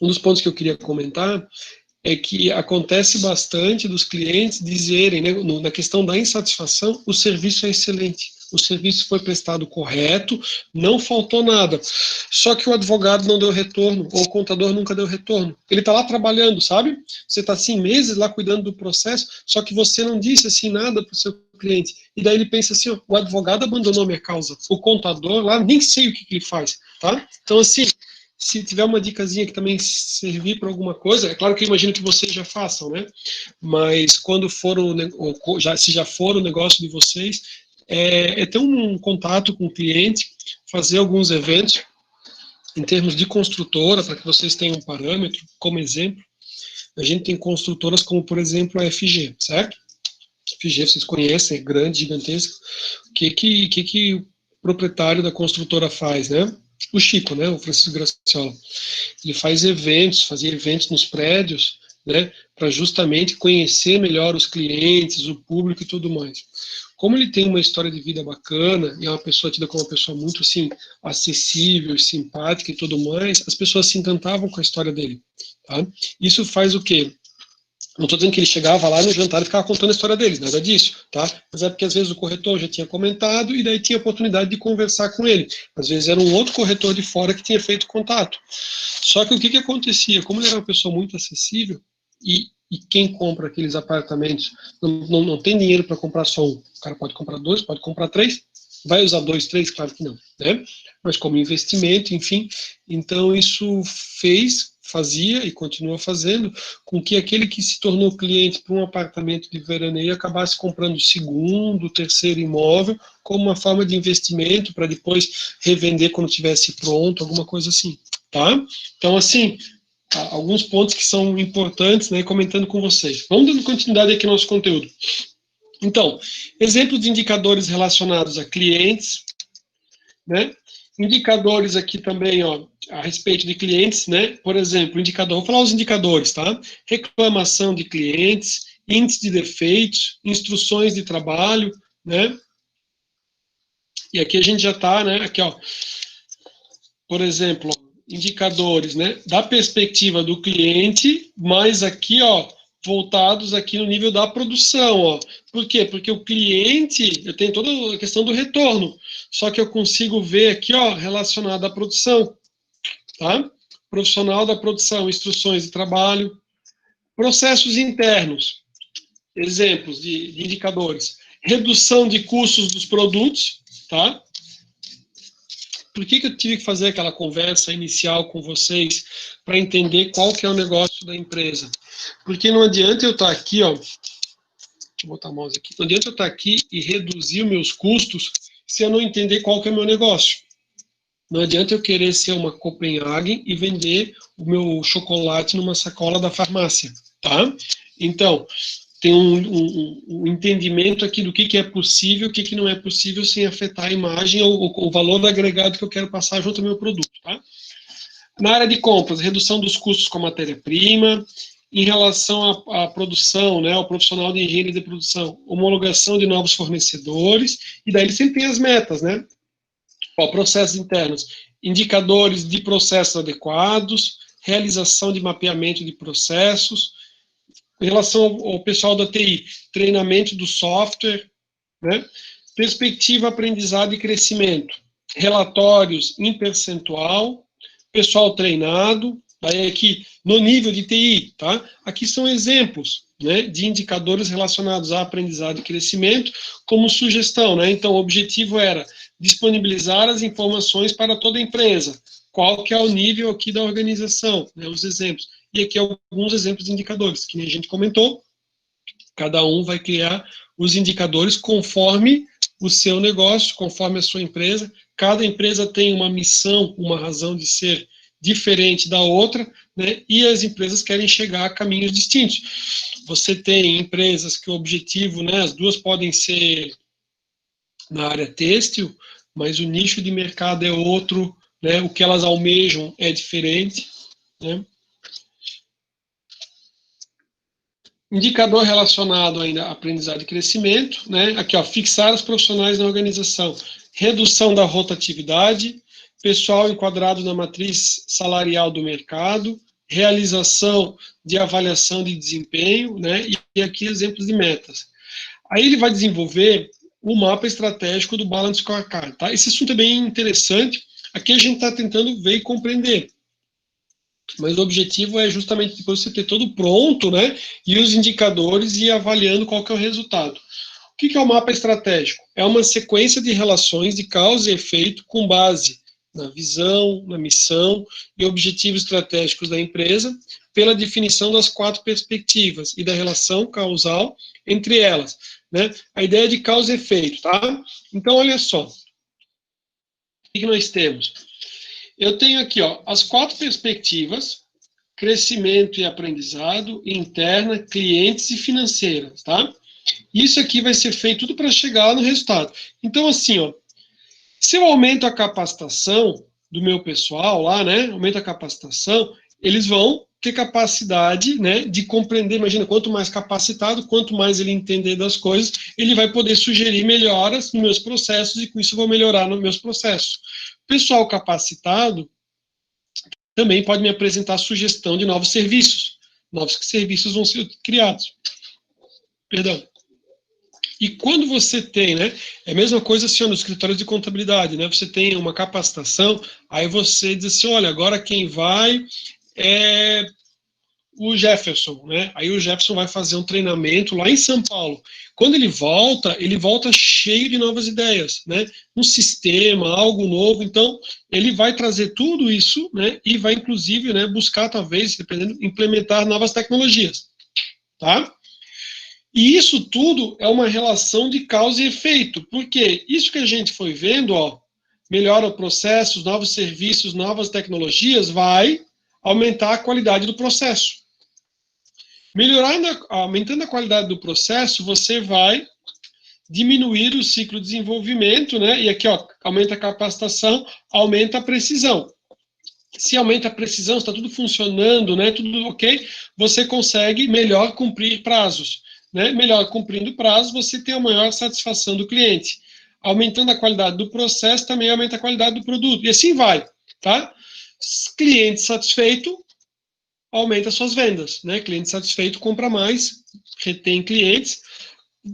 um dos pontos que eu queria comentar é que acontece bastante dos clientes dizerem, né, na questão da insatisfação, o serviço é excelente, o serviço foi prestado correto, não faltou nada. Só que o advogado não deu retorno, ou o contador nunca deu retorno. Ele está lá trabalhando, sabe? Você está assim meses lá cuidando do processo, só que você não disse assim nada para o seu cliente. E daí ele pensa assim, ó, o advogado abandonou minha causa, o contador lá nem sei o que ele faz, tá? Então assim, se tiver uma dicasinha que também servir para alguma coisa, é claro que eu imagino que vocês já façam, né? Mas quando for se já for o negócio de vocês, ter um contato com o cliente, fazer alguns eventos em termos de construtora, para que vocês tenham um parâmetro, como exemplo. A gente tem construtoras como, por exemplo, a FG, certo? A FG vocês conhecem, é grande, gigantesca. O que o proprietário da construtora faz, né? O Chico, né, o Francisco Graciola, ele fazia eventos nos prédios, né, para justamente conhecer melhor os clientes, o público e tudo mais. Como ele tem uma história de vida bacana e é uma pessoa tida como uma pessoa muito assim acessível, simpática e tudo mais, as pessoas se encantavam com a história dele, tá? Isso faz o quê? Não estou dizendo que ele chegava lá no jantar e ficava contando a história dele, nada disso, tá? Mas é porque às vezes o corretor já tinha comentado e daí tinha oportunidade de conversar com ele. Às vezes era um outro corretor de fora que tinha feito contato. Só que o que acontecia? Como ele era uma pessoa muito acessível e quem compra aqueles apartamentos não tem dinheiro para comprar só um. O cara pode comprar dois, pode comprar três. Vai usar dois, três? Claro que não, né? Mas como investimento, enfim. Então isso fazia e continua fazendo com que aquele que se tornou cliente para um apartamento de veraneio acabasse comprando o segundo, o terceiro imóvel como uma forma de investimento para depois revender quando tivesse pronto, alguma coisa assim, tá? Então, assim, alguns pontos que são importantes, né, comentando com vocês. Vamos dando continuidade aqui no nosso conteúdo. Então, exemplos de indicadores relacionados a clientes, né? Indicadores aqui também, ó, a respeito de clientes, né? Por exemplo, indicador, vou falar os indicadores, tá? Reclamação de clientes, índice de defeitos, instruções de trabalho, né? E aqui a gente já está, né? Aqui, ó, por exemplo, indicadores, né? Da perspectiva do cliente, mas aqui, ó, voltados aqui no nível da produção, ó. Por quê? Porque o cliente, eu tenho toda a questão do retorno, só que eu consigo ver aqui, ó, relacionado à produção, tá? Profissional da produção, instruções de trabalho, processos internos, exemplos de indicadores, redução de custos dos produtos, tá? Por que eu tive que fazer aquela conversa inicial com vocês para entender qual que é o negócio da empresa? Porque não adianta eu estar aqui, ó, deixa eu botar a mouse aqui, não adianta eu estar aqui e reduzir os meus custos se eu não entender qual que é o meu negócio. Não adianta eu querer ser uma Copenhagen e vender o meu chocolate numa sacola da farmácia, tá? Então, tem um entendimento aqui do que é possível, o que não é possível sem afetar a imagem ou o valor agregado que eu quero passar junto ao meu produto, tá? Na área de compras, redução dos custos com a matéria-prima, em relação à produção, né, ao profissional de engenharia de produção, homologação de novos fornecedores, e daí ele sempre tem as metas, né? Ó, processos internos, indicadores de processos adequados, realização de mapeamento de processos. Em relação ao pessoal da TI, treinamento do software, né? Perspectiva, aprendizado e crescimento, relatórios em percentual, pessoal treinado, aí aqui no nível de TI, tá? Aqui são exemplos, né, de indicadores relacionados a aprendizado e crescimento, como sugestão, né? Então, o objetivo era disponibilizar as informações para toda a empresa. Qual que é o nível aqui da organização, né, os exemplos. E aqui alguns exemplos de indicadores, que nem a gente comentou, cada um vai criar os indicadores conforme o seu negócio, conforme a sua empresa. Cada empresa tem uma missão, uma razão de ser diferente da outra, né, e as empresas querem chegar a caminhos distintos. Você tem empresas que o objetivo, né, as duas podem ser na área têxtil, mas o nicho de mercado é outro, né, o que elas almejam é diferente, né. Indicador relacionado ainda a aprendizado e crescimento, né? Aqui, ó, fixar os profissionais na organização, redução da rotatividade, pessoal enquadrado na matriz salarial do mercado, realização de avaliação de desempenho, né? E aqui exemplos de metas. Aí ele vai desenvolver o mapa estratégico do Balance Scorecard, tá? Esse assunto é bem interessante. Aqui a gente está tentando ver e compreender. Mas o objetivo é justamente depois você ter tudo pronto, né? E os indicadores e ir avaliando qual que é o resultado. O que é o mapa estratégico? É uma sequência de relações de causa e efeito com base na visão, na missão e objetivos estratégicos da empresa, pela definição das 4 perspectivas e da relação causal entre elas, né? A ideia de causa e efeito, tá? Então, olha só. O que nós temos? Eu tenho aqui, ó, as 4 perspectivas: crescimento e aprendizado, interna, clientes e financeiras, tá? Isso aqui vai ser feito tudo para chegar no resultado. Então, assim, ó, se eu aumento a capacitação do meu pessoal lá, né, aumento a capacitação, eles vão ter capacidade, né, de compreender. Imagina, quanto mais capacitado, quanto mais ele entender das coisas, ele vai poder sugerir melhoras nos meus processos e com isso eu vou melhorar nos meus processos. Pessoal capacitado também pode me apresentar sugestão de novos serviços. Novos serviços vão ser criados. Perdão. E quando você tem, né, é a mesma coisa assim, ó, nos escritórios de contabilidade, né, você tem uma capacitação, aí você diz assim, olha, agora quem vai é o Jefferson, né, aí o Jefferson vai fazer um treinamento lá em São Paulo. Quando ele volta cheio de novas ideias, né, um sistema, algo novo, então ele vai trazer tudo isso, né, e vai inclusive, né, buscar talvez, dependendo, implementar novas tecnologias, tá? E isso tudo é uma relação de causa e efeito, porque isso que a gente foi vendo, ó, melhora processos, novos serviços, novas tecnologias, vai aumentar a qualidade do processo. Aumentando a qualidade do processo, você vai diminuir o ciclo de desenvolvimento, né? E aqui, ó, aumenta a capacitação, aumenta a precisão. Se aumenta a precisão, está tudo funcionando, né? Tudo ok, você consegue melhor cumprir prazos. Né? Melhor cumprindo prazo, você tem a maior satisfação do cliente. Aumentando a qualidade do processo, também aumenta a qualidade do produto. E assim vai, tá? Cliente satisfeito, aumenta suas vendas, né? Cliente satisfeito compra mais, retém clientes.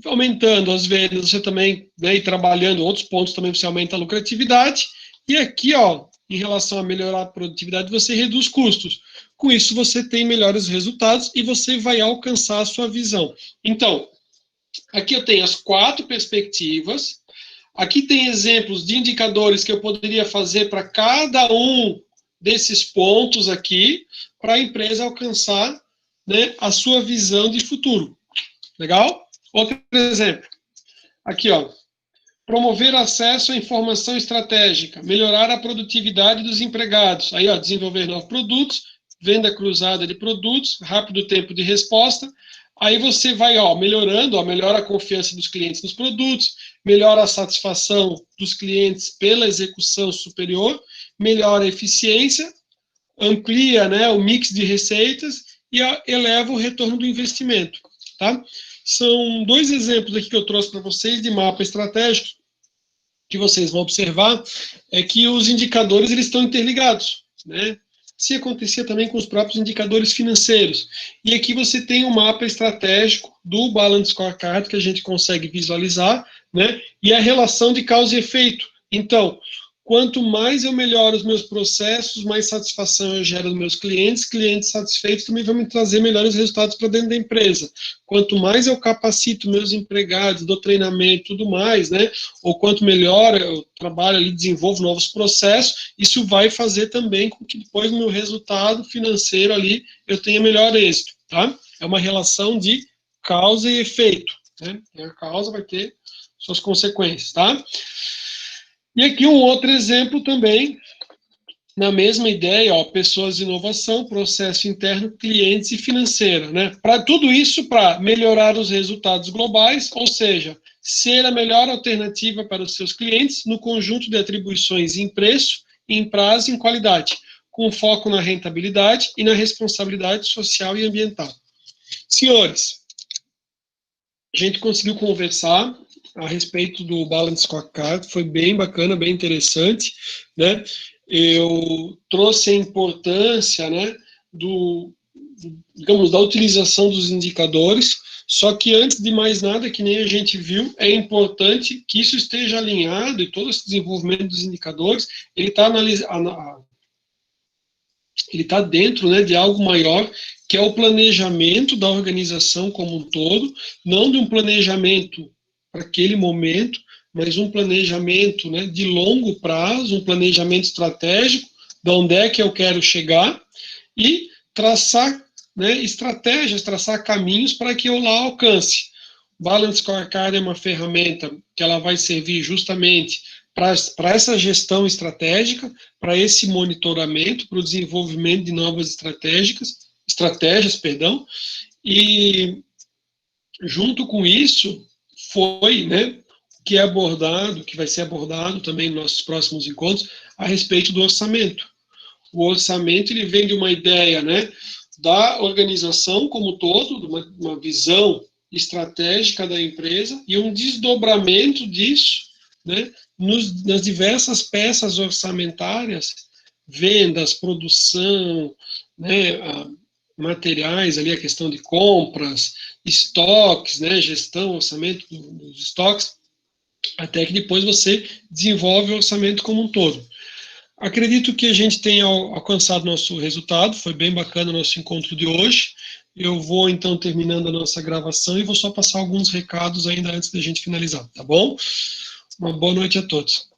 Aumentando as vendas, você também, né, e trabalhando outros pontos também, você aumenta a lucratividade. E aqui, ó, em relação a melhorar a produtividade, você reduz custos. Com isso, você tem melhores resultados e você vai alcançar a sua visão. Então, aqui eu tenho as 4 perspectivas. Aqui tem exemplos de indicadores que eu poderia fazer para cada um desses pontos aqui, para a empresa alcançar, né, a sua visão de futuro. Legal? Outro exemplo. Aqui, ó. Promover acesso à informação estratégica, melhorar a produtividade dos empregados. Aí, ó, desenvolver novos produtos, venda cruzada de produtos, rápido tempo de resposta. Aí você vai, ó, melhorando, ó, melhora a confiança dos clientes nos produtos, melhora a satisfação dos clientes pela execução superior, melhora a eficiência, amplia, né, o mix de receitas e eleva o retorno do investimento, tá? São 2 exemplos aqui que eu trouxe para vocês de mapa estratégico, que vocês vão observar, é que os indicadores eles estão interligados, né? se acontecia também com os próprios indicadores financeiros. E aqui você tem um mapa estratégico do Balance Scorecard que a gente consegue visualizar, né? E a relação de causa e efeito. Então, quanto mais eu melhoro os meus processos, mais satisfação eu gero dos meus clientes, clientes satisfeitos também vão me trazer melhores resultados para dentro da empresa. Quanto mais eu capacito meus empregados, dou treinamento e tudo mais, né? Ou quanto melhor eu trabalho ali, desenvolvo novos processos, isso vai fazer também com que depois no meu resultado financeiro ali eu tenha melhor êxito, tá? É uma relação de causa e efeito, né? E a causa vai ter suas consequências, tá? E aqui um outro exemplo também, na mesma ideia, ó, pessoas de inovação, processo interno, clientes e financeira, né? Para tudo isso, para melhorar os resultados globais, ou seja, ser a melhor alternativa para os seus clientes no conjunto de atribuições em preço, em prazo e em qualidade, com foco na rentabilidade e na responsabilidade social e ambiental. Senhores, a gente conseguiu conversar a respeito do Balance Scorecard, foi bem bacana, bem interessante, né? Eu trouxe a importância, né, digamos, da utilização dos indicadores, só que antes de mais nada, que nem a gente viu, é importante que isso esteja alinhado e todo esse desenvolvimento dos indicadores, ele está dentro, né, de algo maior, que é o planejamento da organização como um todo, não de um planejamento para aquele momento, mas um planejamento, né, de longo prazo, um planejamento estratégico, de onde é que eu quero chegar, e traçar, né, estratégias, traçar caminhos para que eu lá alcance. Balance Scorecard é uma ferramenta que ela vai servir justamente para essa gestão estratégica, para esse monitoramento, para o desenvolvimento de novas estratégias, e junto com isso foi, né, que é abordado, que vai ser abordado também nos nossos próximos encontros, a respeito do orçamento. O orçamento, ele vem de uma ideia, né, da organização como um todo, de uma visão estratégica da empresa e um desdobramento disso, né, nas diversas peças orçamentárias, vendas, produção, né, materiais, ali a questão de compras, estoques, né, gestão, orçamento dos estoques, até que depois você desenvolve o orçamento como um todo. Acredito que a gente tenha alcançado nosso resultado, foi bem bacana o nosso encontro de hoje. Eu vou, então, terminando a nossa gravação e vou só passar alguns recados ainda antes da gente finalizar, tá bom? Uma boa noite a todos.